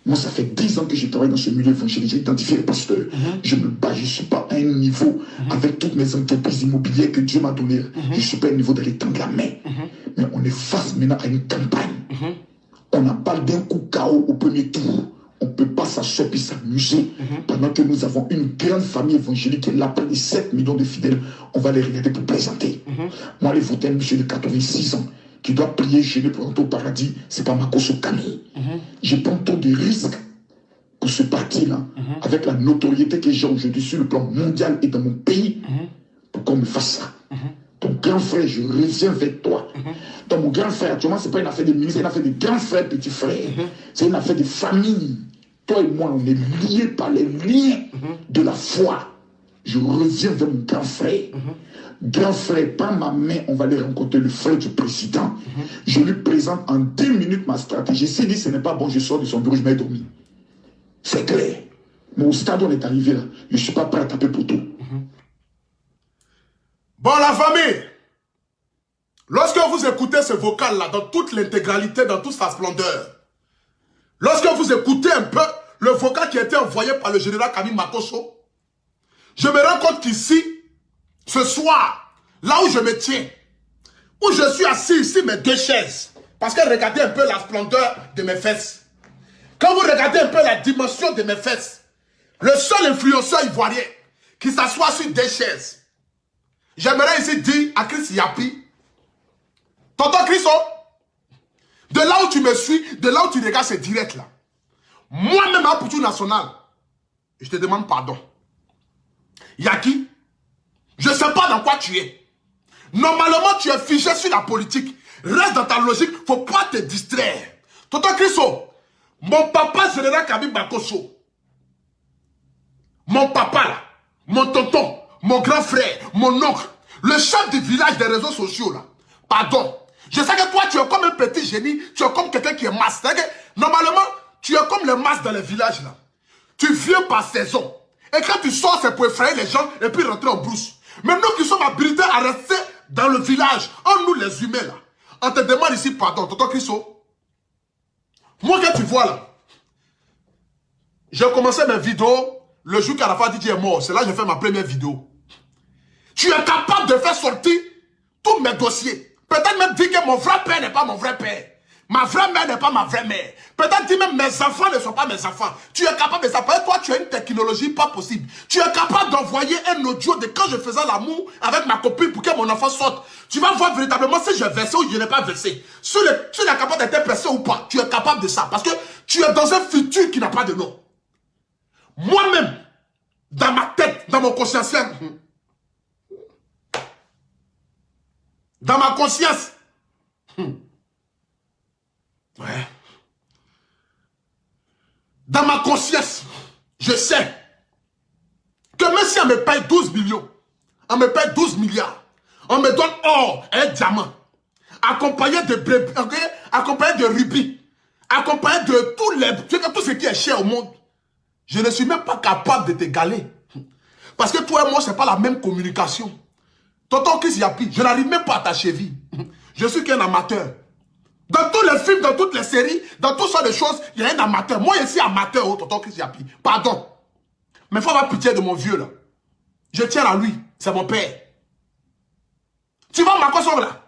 Moi, ça fait 10 ans que je travaille dans ce milieu évangélique. J'ai identifié les pasteurs. Je me bats, je ne suis pas à un niveau avec toutes mes entreprises immobilières que Dieu m'a données. Je ne suis pas à un niveau d'aller tendre la main. Mais on est face maintenant à une campagne. On n'a pas d'un coup KO au premier tour. On ne peut pas s'asseoir et s'amuser pendant que nous avons une grande famille évangélique qui est là, près de 7 millions de fidèles. On va les regarder pour plaisanter. Moi, les voter un monsieur de 86 ans qui doit prier, gêner pour entrer au paradis, c'est pas Makosso Camille. Je prends tant de risques pour ce parti-là, avec la notoriété que j'ai aujourd'hui sur le plan mondial et dans mon pays, pour qu'on me fasse ça. Ton grand frère, je reviens vers toi. Donc mon grand frère, actuellement, ce n'est pas une affaire de ministre, c'est une affaire de grand frère, petit frère. C'est une affaire de famille. Toi et moi, on est liés par les liens de la foi. Je reviens vers mon grand frère. Grand frère, par ma main, on va aller rencontrer le frère du président. Je lui présente en 10 minutes ma stratégie. S'il dit ce n'est pas bon, je sors de son bureau, je m'ai dormi. C'est clair. Mais au stade où on est arrivé là, je ne suis pas prêt à taper pour tout. Bon, la famille, lorsque vous écoutez ce vocal-là, dans toute l'intégralité, dans toute sa splendeur, lorsque vous écoutez un peu le vocal qui a été envoyé par le général Camille Makosso, je me rends compte qu'ici, ce soir, là où je me tiens, où je suis assis ici, mes deux chaises, parce que regardez un peu la splendeur de mes fesses. Quand vous regardez un peu la dimension de mes fesses, le seul influenceur ivoirien qui s'assoit sur des chaises, j'aimerais ici dire à Chris Yapi, tonton Chriso, de là où tu me suis, de là où tu regardes ce direct là, moi-même à Poutou National, je te demande pardon. Yaki, je ne sais pas dans quoi tu es. Normalement, tu es figé sur la politique. Reste dans ta logique, il ne faut pas te distraire. Tonton Chriso, mon papa général Camille Makosso, mon papa là, mon tonton, mon grand frère, mon oncle, le chef du village des réseaux sociaux là, pardon. Je sais que toi, tu es comme un petit génie, tu es comme quelqu'un qui est masse. Normalement, tu es comme les masses dans les villages là. Tu viens par saison. Et quand tu sors, c'est pour effrayer les gens et puis rentrer en brousse. Mais nous qui sommes habilités à rester dans le village, en nous les humains là, on te demande ici pardon, tonton Chriso. Moi que tu vois là, j'ai commencé mes vidéos le jour qu'Arafat Didier est mort. C'est là que j'ai fait ma première vidéo. Tu es capable de faire sortir tous mes dossiers. Peut-être même dire que mon vrai père n'est pas mon vrai père. Ma vraie mère n'est pas ma vraie mère. Peut-être dire même mes enfants ne sont pas mes enfants. Tu es capable de ça. Toi, tu as une technologie pas possible. Tu es capable d'envoyer un audio de quand je faisais l'amour avec ma copine pour que mon enfant sorte. Tu vas voir véritablement si j'ai versé ou je n'ai pas versé. Si tu es capable d'être percé ou pas. Tu es capable de ça. Parce que tu es dans un futur qui n'a pas de nom. Moi-même, dans ma tête, dans mon conscientiel, dans ma conscience, ouais. Dans ma conscience, je sais que même si on me paye 12 millions, on me paye 12 milliards, on me donne or et un diamant, accompagné de brebis, accompagné de rubis, accompagné de tout ce qui est cher au monde, je ne suis même pas capable de t'égaler. Parce que toi et moi, ce n'est pas la même communication. Tonton Chris Yapi, je n'arrive même pas à ta cheville. Je suis qu'un amateur. Dans tous les films, dans toutes les séries, dans toutes sortes de choses, il y a un amateur. Moi, je suis amateur, oh, tonton Chris Yapi. Pardon. Mais il faut avoir pitié de mon vieux, là. Je tiens à lui. C'est mon père. Tu vois, Makosso, là.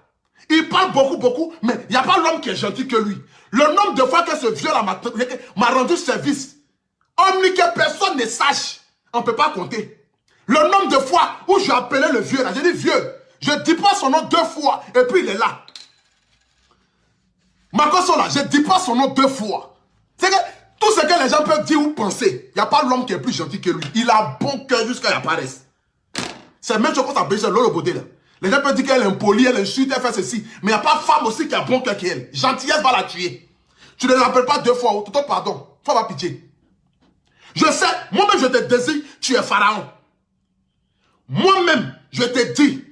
Il parle beaucoup, mais il n'y a pas l'homme qui est gentil que lui. Le nombre de fois que ce vieux-là m'a rendu service, homme que personne ne sache, on ne peut pas compter. Le nombre de fois où j'ai appelé le vieux là, j'ai dit vieux, je ne dis pas son nom 2 fois, et puis il est là. Makoso là, je ne dis pas son nom 2 fois. C'est que tout ce que les gens peuvent dire ou penser, il n'y a pas l'homme qui est plus gentil que lui. Il a bon cœur jusqu'à la paresse. C'est la même chose qu'on s'appelle Lolo Bodé là. Les gens peuvent dire qu'elle est impolie, elle insulte, elle fait ceci. Mais il n'y a pas femme aussi qui a bon cœur qu'elle. Gentillesse va la tuer. Tu ne l'appelles pas 2 fois, tout pardon. Faut avoir pitié. Je sais, moi-même je te désire, tu es pharaon. Moi-même, je te dis.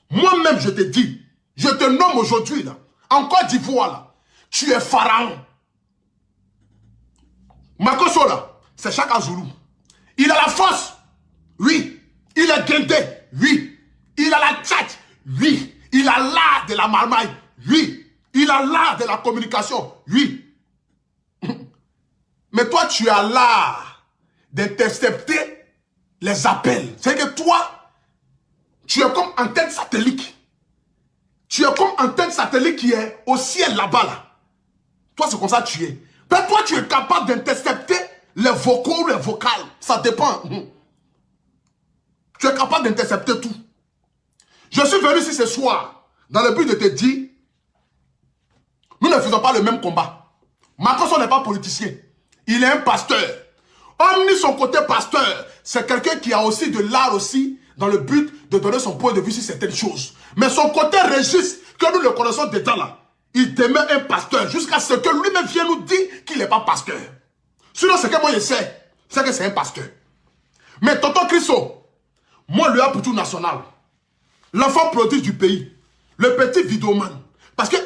Moi-même, je te dis. Je te nomme aujourd'hui, là. En Côte d'Ivoire, là. Tu es pharaon. Makoso, là, c'est Chaka Zulu. Il a la force. Oui. Il est guindé. Oui. Il a la tchatch. Oui. Il a l'art de la marmaille. Oui. Il a l'art de la communication. Oui. Mais toi, tu as l'art d'intercepter les appels. C'est que toi, tu es comme antenne satellite. Tu es comme antenne satellite qui est au ciel là-bas. Là. Toi, c'est comme ça que tu es. Mais toi, tu es capable d'intercepter les vocaux ou les vocales. Ça dépend. Tu es capable d'intercepter tout. Je suis venu ici ce soir dans le but de te dire, nous ne faisons pas le même combat. Makoso n'est pas politicien. Il est un pasteur. Omni, son côté pasteur, c'est quelqu'un qui a aussi de l'art aussi dans le but de donner son point de vue sur certaines choses. Mais son côté Régis, que nous le connaissons dedans là, il demeure un pasteur jusqu'à ce que lui-même vienne nous dire qu'il n'est pas pasteur. Sinon, ce que moi je sais, c'est que c'est un pasteur. Mais tonton Christo, moi le pour tout national, l'enfant prodige du pays, le petit vidéoman, parce que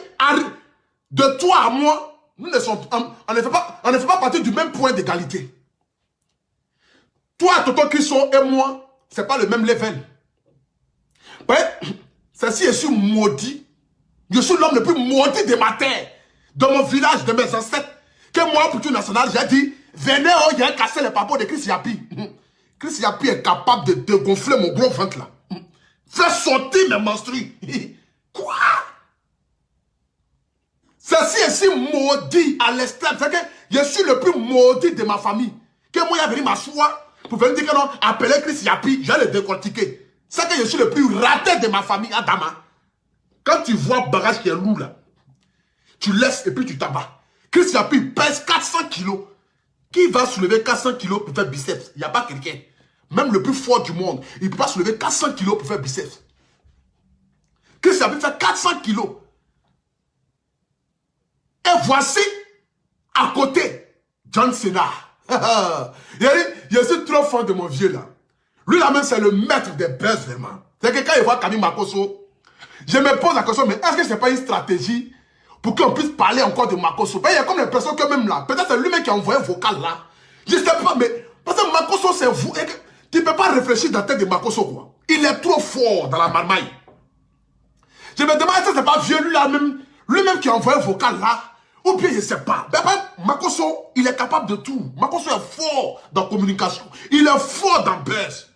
de toi à moi, nous ne sommes, on ne fait pas partie du même point d'égalité. Toi, tonton Christo et moi, c'est pas le même level. Ouais, c'est-à-dire, je suis maudit. Je suis l'homme le plus maudit de ma terre, de mon village, de mes ancêtres. Que moi, pour tout national, j'ai dit, venez, oh, il y a cassé les papeaux de Chris Yapi. Chris Yapi est capable de dégonfler mon gros ventre là. Faire sortir mes menstrues. Quoi? C'est si maudit à l'extrême. C'est que je suis le plus maudit de ma famille. Que moi, il a venu m'asseoir pour venir dire que non, appeler Chris Yapi, je vais le décortiquer. C'est que je suis le plus raté de ma famille, Adama. Quand tu vois le bagage qui est lourd là, tu laisses et puis tu t'abats. Chris Yapi pèse 400 kilos. Qui va soulever 400 kilos pour faire biceps? Il n'y a pas quelqu'un. Même le plus fort du monde, il ne peut pas soulever 400 kilos pour faire biceps. Chris Yapi fait 400 kilos. Et voici, à côté, John Cena. Je suis trop fan de mon vieux là. Lui là même c'est le maître des buzz vraiment. C'est que quand il voit Camille Makoso, je me pose la question, mais est-ce que ce n'est pas une stratégie pour qu'on puisse parler encore de Makoso? Il y a comme l'impression que même là, peut-être c'est lui-même qui a envoyé un vocal là. Je ne sais pas, mais parce que Makoso c'est vous. Tu ne peux pas réfléchir dans la tête de Makoso quoi. Il est trop fort dans la marmaille. Je me demande si ce n'est pas vieux lui-même qui a envoyé un vocal là. Ou bien je ne sais pas. Mais Makoso, il est capable de tout. Makoso est fort dans la communication. Il est fort dans le buzz.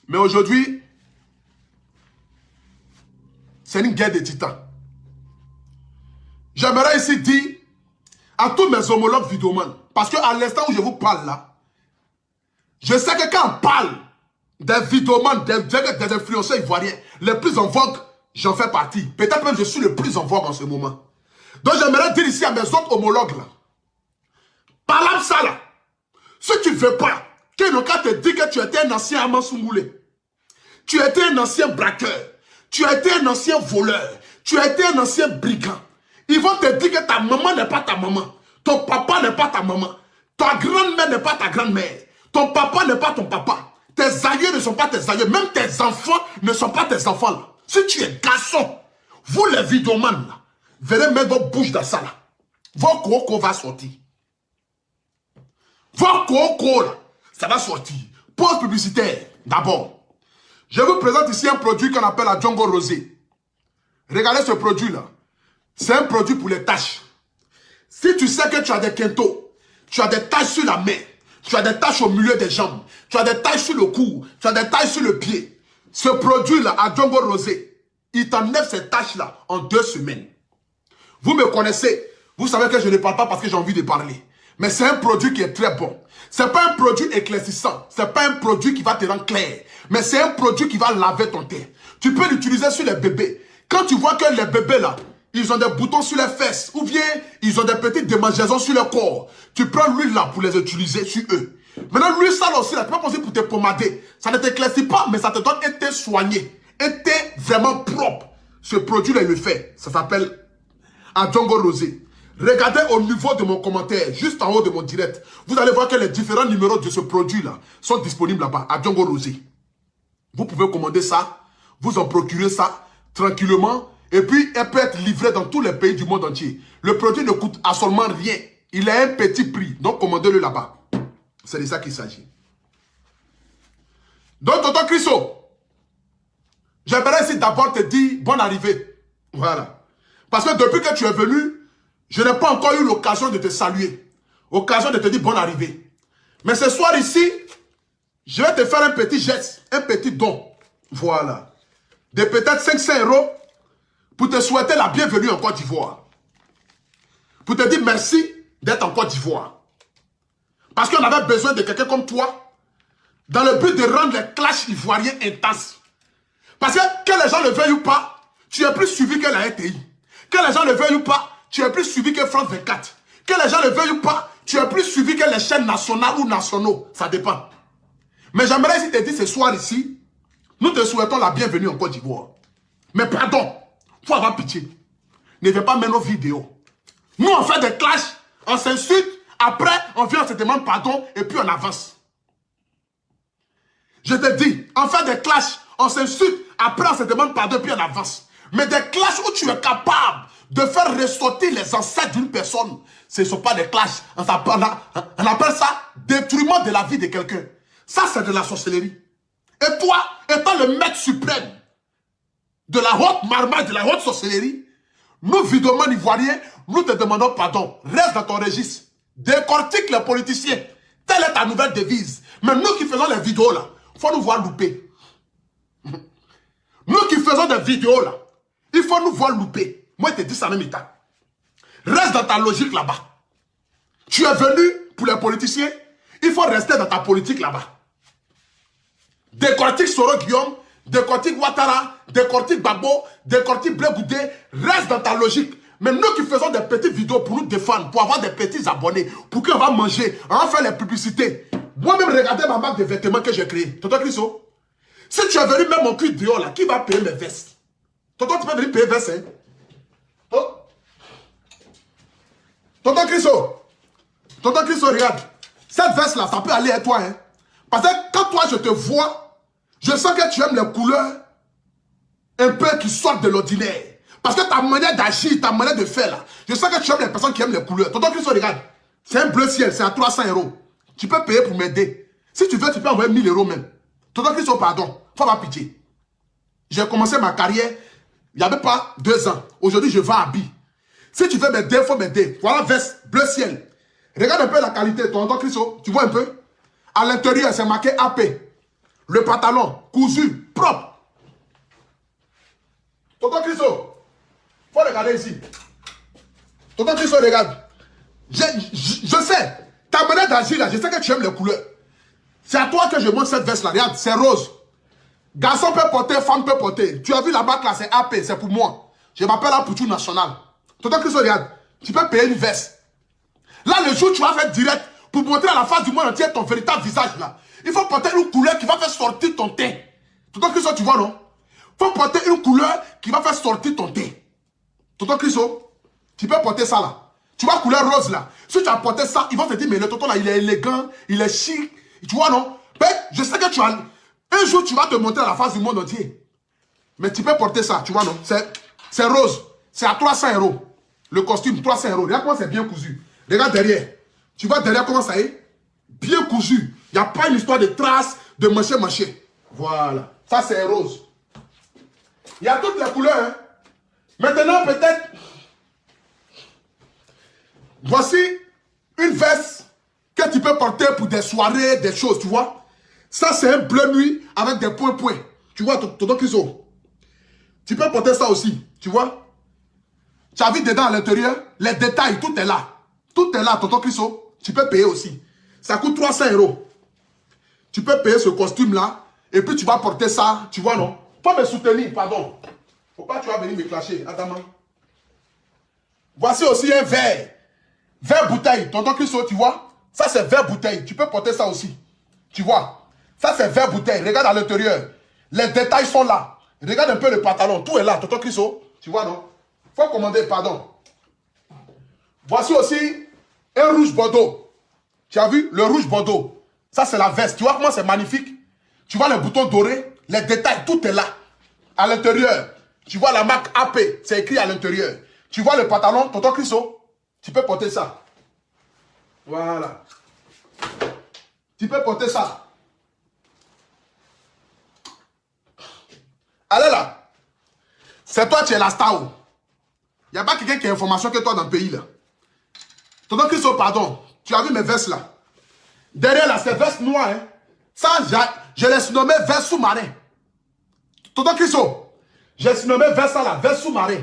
Mais aujourd'hui, c'est une guerre de titans. J'aimerais ici dire à tous mes homologues vidéomans, parce qu'à l'instant où je vous parle là, je sais que quand on parle des vidéomans, des influenceurs ivoiriens, les plus en vogue, j'en fais partie. Peut-être même je suis le plus en vogue en ce moment. Donc j'aimerais dire ici à mes autres homologues là, parle ça là, si tu ne veux pas, Kenoka te dit que tu étais un ancien Amansoumboulé, tu étais un ancien braqueur, tu étais un ancien voleur, tu étais un ancien brigand. Ils vont te dire que ta maman n'est pas ta maman, ton papa n'est pas ta maman, ta grand-mère n'est pas ta grand-mère, ton papa n'est pas ton papa, tes aïeux ne sont pas tes aïeux, même tes enfants ne sont pas tes enfants là. Si tu es garçon, vous les vidéomans là, venez mettre vos bouches dans ça là. Vos coco va sortir. Vos coco là, ça va sortir. Pause publicitaire, d'abord. Je vous présente ici un produit qu'on appelle la Djongo Rosé. Regardez ce produit là. C'est un produit pour les taches. Si tu sais que tu as des quintos, tu as des taches sur la main, tu as des taches au milieu des jambes, tu as des taches sur le cou, tu as des taches sur le pied. Ce produit-là, à Djongo Rosé, il t'enlève ces taches-là en 2 semaines. Vous me connaissez, vous savez que je ne parle pas parce que j'ai envie de parler. Mais c'est un produit qui est très bon. Ce n'est pas un produit éclaircissant, ce n'est pas un produit qui va te rendre clair, mais c'est un produit qui va laver ton teint. Tu peux l'utiliser sur les bébés. Quand tu vois que les bébés là, ils ont des boutons sur les fesses, ou bien ils ont des petites démangeaisons sur le corps, tu prends l'huile là pour les utiliser sur eux. Maintenant, l'huile sale aussi là, tu peux penser pour te pomader. Ça ne t'éclaircit pas, mais ça te donne un teint soigné, un teint vraiment propre. Ce produit là, il le fait. Ça s'appelle Djongo Rosé. Regardez au niveau de mon commentaire, juste en haut de mon direct. Vous allez voir que les différents numéros de ce produit-là sont disponibles là-bas, à Djongo Rosé. Vous pouvez commander ça, vous en procurer ça, tranquillement. Et puis, elle peut être livrée dans tous les pays du monde entier. Le produit ne coûte absolument rien. Il a un petit prix, donc commandez-le là-bas. C'est de ça qu'il s'agit. Donc, tonton Chriso, j'aimerais ici d'abord te dire bonne arrivée. Voilà. Parce que depuis que tu es venu, je n'ai pas encore eu l'occasion de te saluer. Occasion de te dire bonne arrivée. Mais ce soir ici, je vais te faire un petit geste, un petit don. Voilà. De peut-être 500 € pour te souhaiter la bienvenue en Côte d'Ivoire. Pour te dire merci d'être en Côte d'Ivoire. Parce qu'on avait besoin de quelqu'un comme toi dans le but de rendre les clashs ivoiriens intenses. Parce que les gens le veuillent ou pas, tu es plus suivi que la RTI. Que les gens le veuillent ou pas, tu es plus suivi que France 24. Que les gens le veuillent ou pas, tu es plus suivi que les chaînes nationales ou nationaux. Ça dépend. Mais j'aimerais ici te dire ce soir ici, nous te souhaitons la bienvenue en Côte d'Ivoire. Mais pardon, il faut avoir pitié. Ne fais pas mettre nos vidéos. Nous, on fait des clashs, on s'insulte, après, on vient, on se demande pardon, et puis on avance. Je te dis, on fait des clashs, on s'insulte, après on se demande pardon, et puis on avance. Mais des clashs où tu es capable de faire ressortir les ancêtres d'une personne, ce ne sont pas des clashs. On appelle ça détruiment de la vie de quelqu'un. Ça, c'est de la sorcellerie. Et toi, étant le maître suprême de la haute marmaille, de la haute sorcellerie, nous, vidéomans ivoiriens, nous te demandons pardon. Reste dans ton registre. Décortique les politiciens. Telle est ta nouvelle devise. Mais nous qui faisons les vidéos là, il faut nous voir louper. Nous qui faisons des vidéos là, il faut nous voir louper. Moi, je te dis ça même état. Reste dans ta logique là-bas. Tu es venu pour les politiciens, il faut rester dans ta politique là-bas. Décortique Soro Guillaume, décortique Ouattara, décortique Gbagbo, décortique Blé Goudé, reste dans ta logique. Mais nous qui faisons des petites vidéos pour nous défendre, pour avoir des petits abonnés, pour qu'on va manger, on va faire les publicités. Moi-même, regardez ma marque de vêtements que j'ai créée. Tonton Chriso, si tu es venu mettre mon cul dehors là, qui va payer mes vestes? Tonton, tu peux venir payer vestes, hein? Oh. Tonton Chriso, regarde. Cette veste là, ça peut aller à toi, hein? Parce que quand toi je te vois, je sens que tu aimes les couleurs un peu qui sortent de l'ordinaire. Parce que ta manière d'agir, ta manière de faire là, je sens que tu aimes les personnes qui aiment les couleurs. Tonton Chriso, regarde, c'est un bleu ciel, c'est à 300 €. Tu peux payer pour m'aider. Si tu veux, tu peux envoyer 1000 € même. Tonton Chriso, pardon, faut avoir pitié. J'ai commencé ma carrière, il n'y avait pas 2 ans. Aujourd'hui, je vends à Bi. Si tu veux m'aider, il faut m'aider. Voilà veste, bleu ciel. Regarde un peu la qualité, tonton Chriso, tu vois un peu? À l'intérieur, c'est marqué AP. Le pantalon, cousu, propre. Tonton Chriso, faut regarder ici. Tonton Chriso, regarde. Je sais, ta manière d'agir là, je sais que tu aimes les couleurs. C'est à toi que je montre cette veste là. Regarde, c'est rose. Garçon peut porter, femme peut porter. Tu as vu la marque là, c'est AP, c'est pour moi. Je m'appelle Apoutou National. Tonton Chriso, regarde. Tu peux payer une veste. Là, le jour où tu vas faire direct pour montrer à la face du monde entier ton véritable visage là, il faut porter une couleur qui va faire sortir ton teint. Tonton Chriso, tu vois, non? Il faut porter une couleur qui va faire sortir ton teint. Tonton Chriso, tu peux porter ça là. Tu vois, couleur rose là. Si tu as porté ça, ils vont te dire, mais le tonton là, il est élégant, il est chic. Tu vois, non? Mais je sais que tu as... Un jour, tu vas te montrer à la face du monde entier. Mais tu peux porter ça, tu vois, non? C'est rose. C'est à 300 €. Le costume, 300 €. Regarde comment c'est bien cousu. Regarde derrière. Tu vois derrière comment ça est? Bien cousu. Il n'y a pas une histoire de traces, de manché. Voilà. Ça, c'est rose. Il y a toutes les couleurs. Hein? Maintenant, peut-être... Voici une veste que tu peux porter pour des des soirées, des choses, tu vois. Ça, c'est un bleu nuit avec des points. Tu vois, tonton Chriso. Tu peux porter ça aussi, tu vois. Tu as vu dedans à l'intérieur, les détails, tout est là. Tout est là, tonton Chriso. Tu peux payer aussi. Ça coûte 300 €. Tu peux payer ce costume-là. Et puis tu vas porter ça, tu vois, non? Faut me soutenir, pardon. Faut pas tu vas venir me clasher, Adama. Voici aussi un verre. Verre bouteille, tonton Chriso, tu vois? Ça c'est verre bouteille. Tu peux porter ça aussi. Tu vois? Ça c'est verre bouteille. Regarde à l'intérieur. Les détails sont là. Regarde un peu le pantalon. Tout est là, tonton Chriso. Tu vois, non? Faut commander, pardon. Voici aussi un rouge bordeaux. Tu as vu? Le rouge bordeaux. Ça c'est la veste. Tu vois comment c'est magnifique? Tu vois les boutons dorés? Les détails, tout est là. À l'intérieur. Tu vois la marque AP. C'est écrit à l'intérieur. Tu vois le pantalon, tonton Chriso? Tu peux porter ça. Voilà. Tu peux porter ça. Allez là. C'est toi, tu es la star. Il n'y a pas quelqu'un qui a information que toi dans le pays là. Tonton Chriso, pardon. Tu as vu mes vestes là. Derrière là, c'est veste noire. Hein. Ça, je l'ai surnommé veste sous-marin. Tonton Chriso, j'ai surnommé veste ça là, veste sous-marin.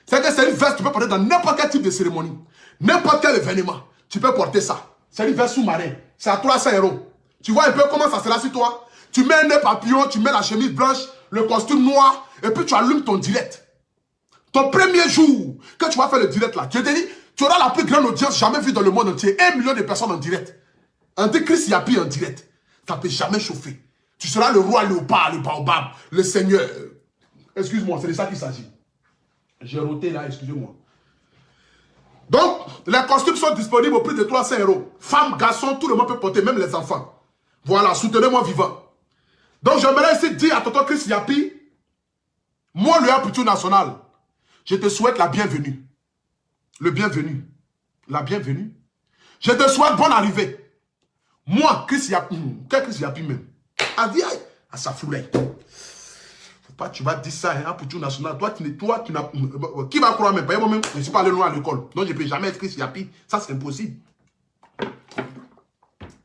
C'est que c'est une veste que tu peux porter dans n'importe quel type de cérémonie. N'importe quel événement. Tu peux porter ça. C'est une veste sous-marin. C'est à 300 €. Tu vois un peu comment ça sera sur toi? Tu mets un nœud papillon, tu mets la chemise blanche, le costume noir, et puis tu allumes ton direct. Ton premier jour que tu vas faire le direct là, je te dis, tu auras la plus grande audience jamais vue dans le monde entier. 1 million de personnes en direct. Antéchrist Yapi en direct. Ça ne peut jamais chauffer. Tu seras le roi léopard, le baobab, le seigneur. Excuse-moi, c'est de ça qu'il s'agit. J'ai roté là, excusez-moi. Donc, les costumes sont disponibles au prix de 300 €. Femmes, garçons, tout le monde peut porter, même les enfants. Voilà, soutenez-moi vivant. Donc, j'aimerais ici dire à tonton Chris Yapi, moi, le Aputu National, je te souhaite la bienvenue. Le bienvenu. La bienvenue. Je te souhaite bonne arrivée. Moi, Chris Yapi, quel Chris Yapi même? Avis à sa foulée. Faut pas, tu vas dire ça, hein, Aputu National. Toi, tu n'as. Qui va croire même? Moi-même, je ne suis pas allé loin à l'école. Donc, je ne peux jamais être Chris Yapi. Ça, c'est impossible.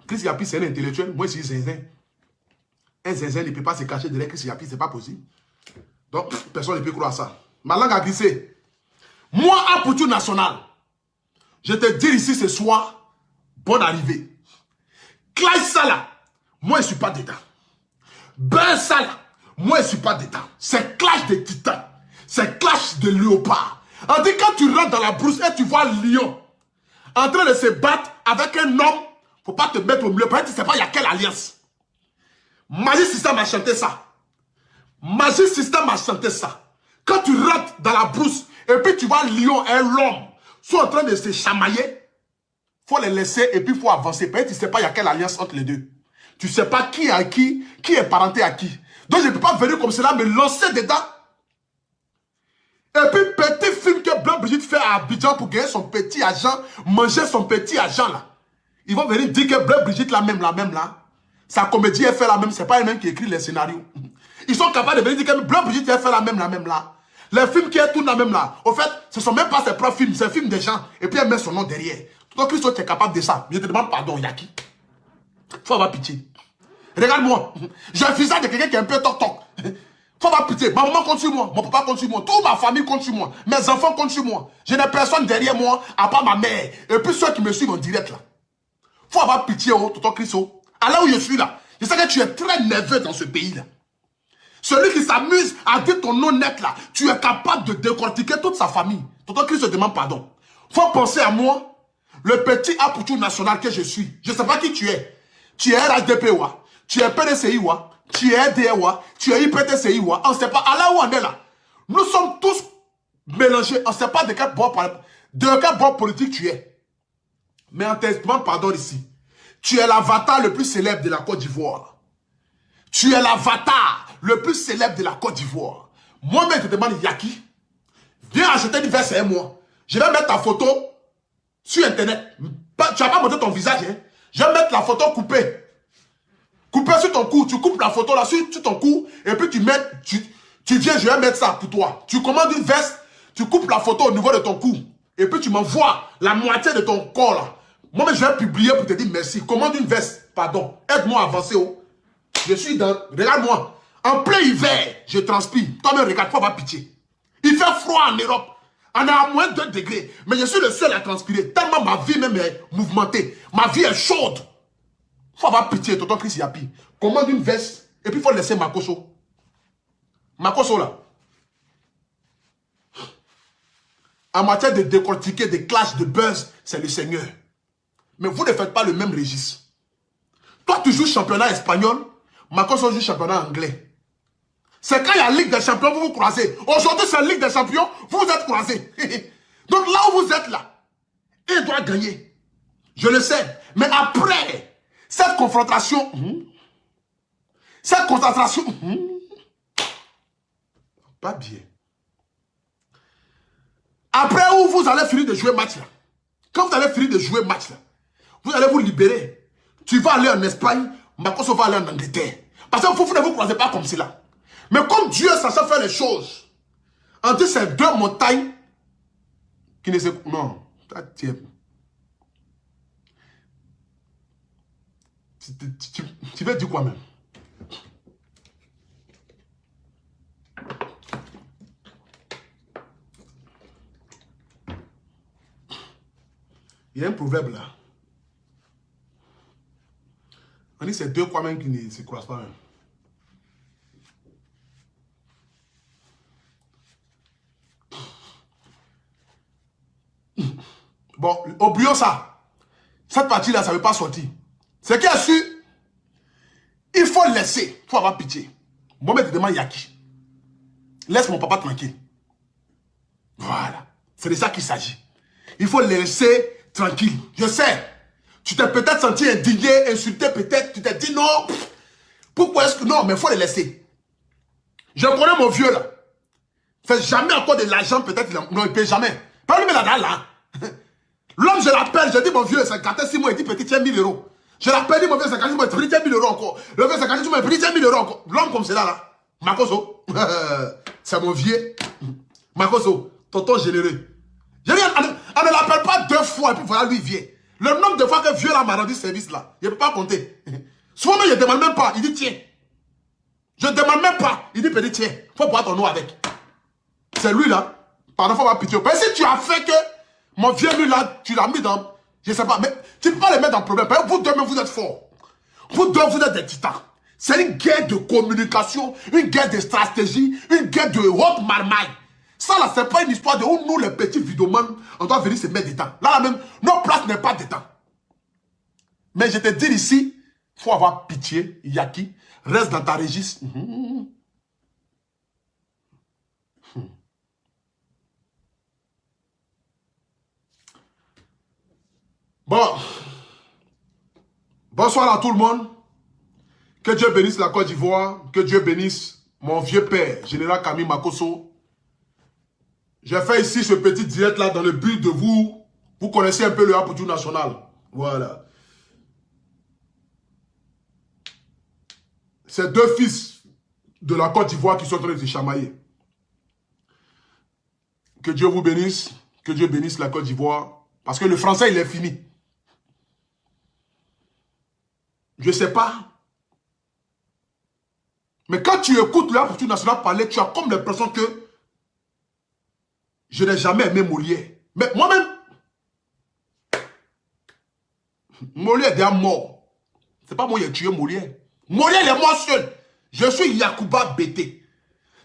Chris Yapi, c'est un intellectuel. Moi, c'est un zinzin. Un zinzin ne peut pas se cacher derrière Chris Yapi, c'est pas possible. Donc, personne ne peut croire ça. Ma langue a glissé. Moi, Aputu National, je te dis ici ce soir, bonne arrivée. Clash Sala, moi, je ne suis pas dedans. Ben Sala, moi, je ne suis pas dedans. C'est clash de titans. C'est clash de léopard. On dit quand tu rentres dans la brousse et tu vois lion en train de se battre avec un homme, il ne faut pas te mettre au milieu. Parce que tu ne sais pas il y a quelle alliance. Magic System a chanté ça. Magic System a chanté ça. Quand tu rentres dans la brousse et puis tu vois lion et l'homme sont en train de se chamailler, il faut les laisser et puis il faut avancer. Parce que tu ne sais pas il y a quelle alliance entre les deux. Tu ne sais pas qui est à qui est parenté à qui. Donc je ne peux pas venir comme cela me lancer dedans. Et puis petit film que Blanc Brigitte fait à Abidjan pour gagner son petit argent, manger son petit argent là. Ils vont venir dire que Blanc Brigitte la même là. Sa comédie est fait la même, c'est pas elle-même qui écrit les scénarios. Ils sont capables de venir dire que Blanc Brigitte est fait la même là. Les films qui tournent la même là. Au fait, ce ne sont même pas ses propres films, c'est un film des gens. Et puis elle met son nom derrière. Donc Christo, tu es capable de ça. Je te demande pardon, Yaki. Faut avoir pitié. Regarde-moi. J'ai un visage de quelqu'un qui est un peu toc-toc. Faut avoir pitié. Ma maman compte sur moi. Mon papa compte sur moi. Toute ma famille compte sur moi. Mes enfants comptent sur moi. Je n'ai personne derrière moi, à part ma mère. Et puis ceux qui me suivent en direct là. Faut avoir pitié, oh, tonton Christo. À là où je suis là. Je sais que tu es très nerveux dans ce pays là. Celui qui s'amuse à dire ton nom net là. Tu es capable de décortiquer toute sa famille. Tonton Christo demande pardon. Faut penser à moi. Le petit Aputu National que je suis. Je ne sais pas qui tu es. Tu es RHDP, tu es PDCI, tu es DEWA, tu es IPTCI, on ne sait pas. À là où on est là, nous sommes tous mélangés. On ne sait pas de quel bord politique tu es. Mais en te demandant pardon ici. Tu es l'avatar le plus célèbre de la Côte d'Ivoire. Tu es l'avatar le plus célèbre de la Côte d'Ivoire. Moi-même, je te demande, Yaki, viens acheter une veste et moi. Je vais mettre ta photo sur Internet. Tu n'as pas montré ton visage, hein. Je vais mettre la photo coupée. Coupée sur ton cou. Tu coupes la photo là sur ton cou. Et puis tu mets. Tu viens, je vais mettre ça pour toi. Tu commandes une veste. Tu coupes la photo au niveau de ton cou. Et puis tu m'envoies la moitié de ton corps là. Moi, je vais publier pour te dire merci. Commande une veste. Pardon. Aide-moi à avancer. Oh. Je suis dans... Regarde-moi. En plein hiver, je transpire. Toi-même, regarde, faut avoir pitié. Il fait froid en Europe. On est à moins de 2 degrés. Mais je suis le seul à transpirer. Tellement ma vie même est mouvementée. Ma vie est chaude. Faut avoir pitié, tonton Chris Yapi. Commande une veste. Et puis il faut laisser Makoso. Makoso là. En matière de décortiquer, de clash, de buzz, c'est le Seigneur. Mais vous ne faites pas le même registre. Toi, tu joues championnat espagnol. Makoso joue championnat anglais. C'est quand il y a Ligue des Champions, vous vous croisez. Aujourd'hui, c'est Ligue des Champions, vous vous êtes croisés. Donc là où vous êtes là, il doit gagner. Je le sais. Mais après, cette confrontation, pas bien. Après où vous allez finir de jouer match là, quand vous allez finir de jouer match là, vous allez vous libérer. Tu vas aller en Espagne, Makoso va aller en Angleterre. Parce que vous ne vous croisez pas comme cela. Mais comme Dieu sachant faire les choses, entre ces 2 montagnes qui ne se... Non, tu veux dire quoi même? Il y a un proverbe là. On dit c'est 2 quoi même qui ne se croisent pas même. Bon, oublions ça. Cette partie-là, ça ne veut pas sortir. C'est qui a su, il faut laisser, il faut avoir pitié. Moi, je te demande Yaki. Laisse mon papa tranquille. Voilà. C'est de ça qu'il s'agit. Il faut le laisser tranquille. Je sais. Tu t'es peut-être senti indigné, insulté peut-être. Tu t'es dit non. Pourquoi est-ce que... Non, mais il faut le laisser. Je connais mon vieux là. Fait jamais encore de l'argent peut-être. Non, il ne paye jamais. Pas lui, mais là. L'homme, je l'appelle, je dis mon vieux, c'est 46 mois, il dit petit, tiens 1000 euros. Je l'appelle, dit mon vieux, c'est 46 mois, il dit tiens 1000 euros encore. Le vieux, c'est 46 mois, il dit tiens 1000 euros encore. L'homme comme cela là, Makoso, c'est mon vieux. Makoso, tonton généreux. On ne l'appelle pas 2 fois et puis voilà, lui il vient. Le nombre de fois que vieux là m'a rendu service là, il ne peut pas compter. Souvent, je ne demande même pas, il dit tiens. Je ne demande même pas, il dit petit, tiens, il faut boire ton eau avec. C'est lui là, pardon, il faut avoir pitié. Mais si tu as fait que mon vieux lui là, tu l'as mis dans... Je ne sais pas, mais tu ne peux pas le mettre dans le problème. Parce que vous deux, vous êtes forts. Vous deux, vous êtes des titans. C'est une guerre de communication, une guerre de stratégie, une guerre de haute marmaille. Ça là, c'est pas une histoire de où nous, les petits vidéomans, on doit venir se mettre dedans. Là même, notre place n'est pas dedans. Mais je te dis ici, il faut avoir pitié, Yaki. Reste dans ta registre. Bon, bonsoir à tout le monde. Que Dieu bénisse la Côte d'Ivoire. Que Dieu bénisse mon vieux père, Général Camille Makoso. J'ai fait ici ce petit direct là dans le but de vous connaissez un peu le Apoutou national. Voilà. C'est 2 fils de la Côte d'Ivoire qui sont en train de se chamailler. Que Dieu vous bénisse. Que Dieu bénisse la Côte d'Ivoire. Parce que le français, il est fini. Je ne sais pas. Mais quand tu écoutes le Apoutou national parler, tu as comme l'impression que je n'ai jamais aimé Molière. Mais moi-même, Molière est déjà mort. C'est pas moi qui ai tué Molière. Molière, il est mort seul. Je suis Yacouba Bété.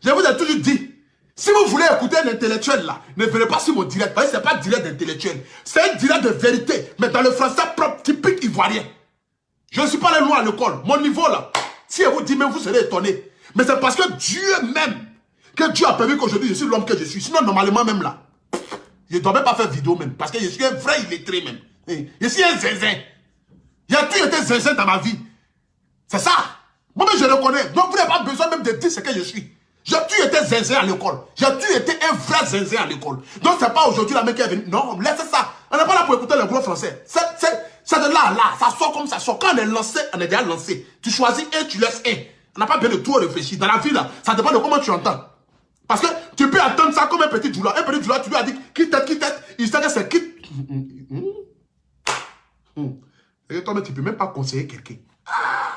Je vous ai toujours dit, si vous voulez écouter un intellectuel là, ne venez pas sur mon direct. Parce que ce n'est pas un direct d'intellectuel. C'est un direct de vérité. Mais dans le français propre, typique ivoirien. Je ne suis pas allé loin à l'école. Mon niveau là, si je vous dis même, vous serez étonné. Mais c'est parce que Dieu même, que Dieu a permis qu'aujourd'hui je suis l'homme que je suis. Sinon, normalement même là, je ne dois même pas faire vidéo même. Parce que je suis un vrai illettré même. Je suis un zinzin. Il y a tout été zinzin dans ma vie. C'est ça. Moi-même, je le connais. Donc, vous n'avez pas besoin même de dire ce que je suis. J'ai tout été zinzin à l'école. J'ai tout été un vrai zinzin à l'école. Donc, c'est pas aujourd'hui la mec qui est venue. Non, laissez ça. On n'est pas là pour écouter le gros français. C'est de là à là. Ça sort comme ça sort. Quand on est lancé, on est déjà lancé. Tu choisis un, tu laisses un. On n'a pas besoin de tout réfléchir. Dans la vie, là, ça dépend de comment tu entends. Parce que tu peux attendre ça comme un petit douleur. Un petit douleur, tu lui as dit, quitte tête, il sait que c'est quitte. Et toi, tu ne peux même pas conseiller quelqu'un. Ah,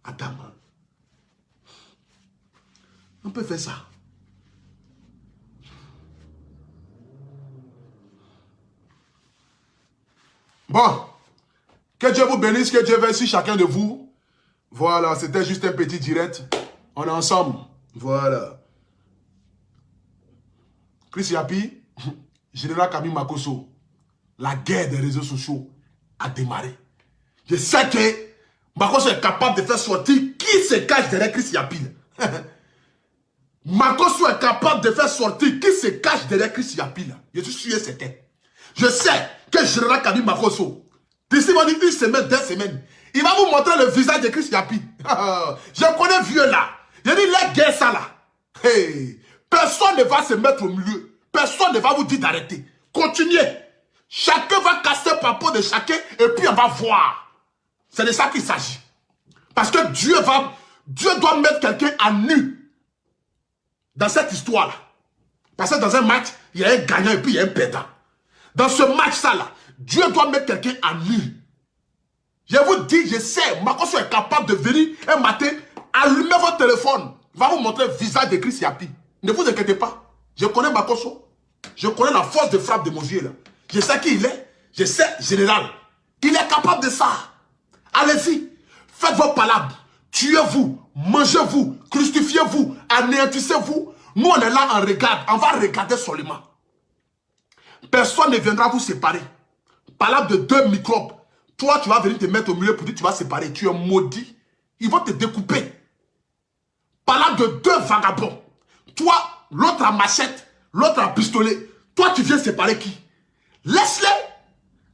Adam. On peut faire ça. Bon. Que Dieu vous bénisse, que Dieu bénisse chacun de vous. Voilà, c'était juste un petit direct. On est ensemble. Voilà. Chris Yapi, Général Camille Makosso, la guerre des réseaux sociaux a démarré. Je sais que Makosso est capable de faire sortir qui se cache derrière Chris Yapi. Makosso est capable de faire sortir qui se cache derrière Chris Yapi. Je suis sûr et certain. Je sais que Général Camille Makosso, d'ici une semaine, 2 semaines, il va vous montrer le visage de Chris Yapi. Je connais vieux là. Je dis, les guerres ça là. Hey. Personne ne va se mettre au milieu. Personne ne va vous dire d'arrêter. Continuez. Chacun va casser par peau de chacun et puis on va voir. C'est de ça qu'il s'agit. Parce que Dieu doit mettre quelqu'un à nu dans cette histoire-là. Parce que dans un match, il y a un gagnant et puis il y a un perdant. Dans ce match-là, là, Dieu doit mettre quelqu'un à nu. Je vous dis, je sais, Makosso est capable de venir un matin, allumer votre téléphone. Il va vous montrer le visage de Chris Yapi. Ne vous inquiétez pas. Je connais Makosso. Je connais la force de frappe de mon vieux là. Je sais qui il est. Je sais, général. Il est capable de ça. Allez-y. Faites vos palabres. Tuez-vous. Mangez-vous. Crucifiez-vous. Anéantissez-vous. Nous, on est là, on regarde. On va regarder seulement. Personne ne viendra vous séparer. Palabre de 2 microbes. Toi, tu vas venir te mettre au milieu pour dire que tu vas séparer. Tu es maudit. Ils vont te découper. Palabre de 2 vagabonds. Toi, l'autre a machette, l'autre a pistolet. Toi, tu viens séparer qui? Laisse-les.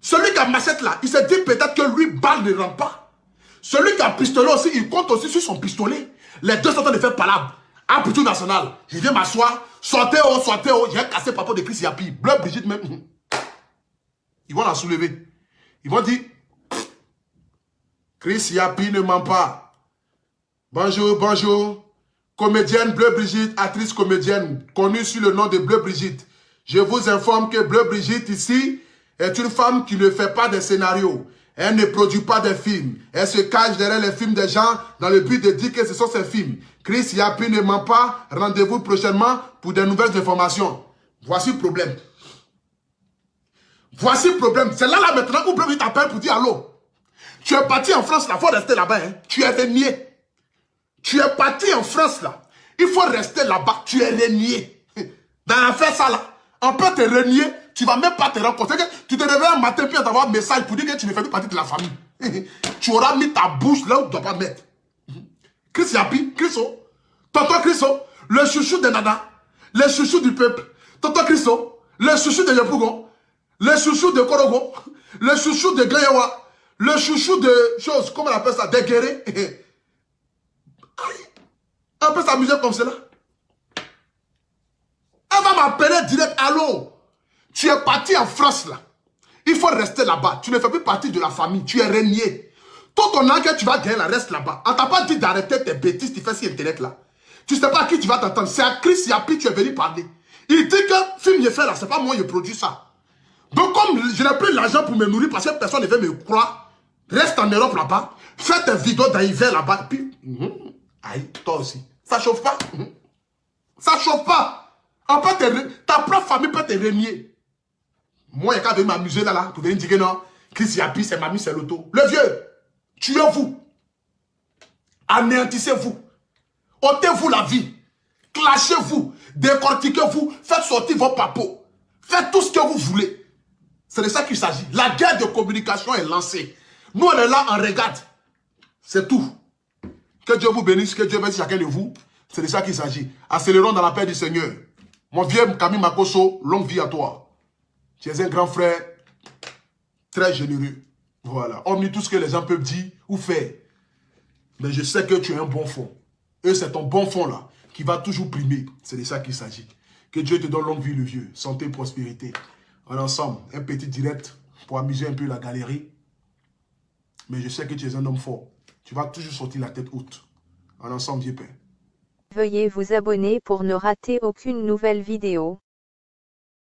Celui qui a machette là, il se dit peut-être que lui, balle ne rentre pas. Celui qui a pistolet aussi, il compte aussi sur son pistolet. Les deux sont en train de faire palabre. À Poutou National, je viens m'asseoir. Sortez oh, j'ai cassé papa de Chris Yapi. Bleu Brigitte même. Ils vont la soulever. Ils vont dire, Chris Yapi ne ment pas. Bonjour, bonjour. Comédienne Bleu Brigitte, actrice comédienne, connue sous le nom de Bleu Brigitte. Je vous informe que Bleu Brigitte ici est une femme qui ne fait pas de scénarios. Elle ne produit pas de films. Elle se cache derrière les films des gens dans le but de dire que ce sont ses films. Chris Yapi ne ment pas. Rendez-vous prochainement pour de nouvelles informations. Voici le problème. Voici le problème. C'est là maintenant où Bleu Brigitte t'appelle pour dire allô. Tu es parti en France là, il faut rester là-bas. Hein. Tu es renié. Tu es parti en France là. Il faut rester là-bas. Tu es renié. Dans l'affaire ça là, on peut te renier. Tu ne vas même pas te rencontrer. Tu te réveilles un matin puis t'avoir un message pour dire que tu ne fais plus partie de la famille. Tu auras mis ta bouche là où tu ne dois pas mettre. Chris Yapi, Chriso, tonton Chriso, le chouchou de Nana, le chouchou du peuple. Tonton Chriso, le chouchou de Yopougon, le chouchou de Korogo, le chouchou de Gleyewa, le chouchou de choses, comment on appelle ça, de Guéré. On peut s'amuser comme cela. Elle va m'appeler direct, allô. Tu es parti en France là. Il faut rester là-bas. Tu ne fais plus partie de la famille. Tu es renié. Tout ton an que tu vas gagner, là, reste là-bas. On ne t'a pas dit d'arrêter tes bêtises, tu fais sur Internet là. Tu ne sais pas à qui tu vas t'entendre. C'est à Chris Yapi que tu es venu parler. Il dit que film je fais là, c'est pas moi qui produis ça. Donc comme je n'ai plus l'argent pour me nourrir parce que personne ne veut me croire, reste en Europe là-bas. Fais tes vidéos dans l'hiver là-bas. Puis, aïe, toi aussi. Ça chauffe pas. Ça chauffe pas. En fait, ta propre famille peut te renier. Moi, il y a qu'à venir m'amuser là, pour venir dire que non, Chris Yapi, c'est mamie, c'est l'auto. Le vieux, tuez-vous. Anéantissez-vous. ôtez-vous la vie. Clashez-vous. Décortiquez-vous. Faites sortir vos papos. Faites tout ce que vous voulez. C'est de ça qu'il s'agit. La guerre de communication est lancée. Nous, on est là, on regarde. C'est tout. Que Dieu vous bénisse, que Dieu bénisse chacun de vous. C'est de ça qu'il s'agit. Accélérons dans la paix du Seigneur. Mon vieux Camille Makosso, longue vie à toi. Tu es un grand frère très généreux. Voilà. On dit tout ce que les gens peuvent dire ou faire. Mais je sais que tu es un bon fond. Et c'est ton bon fond là qui va toujours primer. C'est de ça qu'il s'agit. Que Dieu te donne longue vie le vieux. Santé, prospérité. On est ensemble. Un petit direct pour amuser un peu la galerie. Mais je sais que tu es un homme fort. Tu vas toujours sortir la tête haute. On est ensemble, vieux père. Veuillez vous abonner pour ne rater aucune nouvelle vidéo.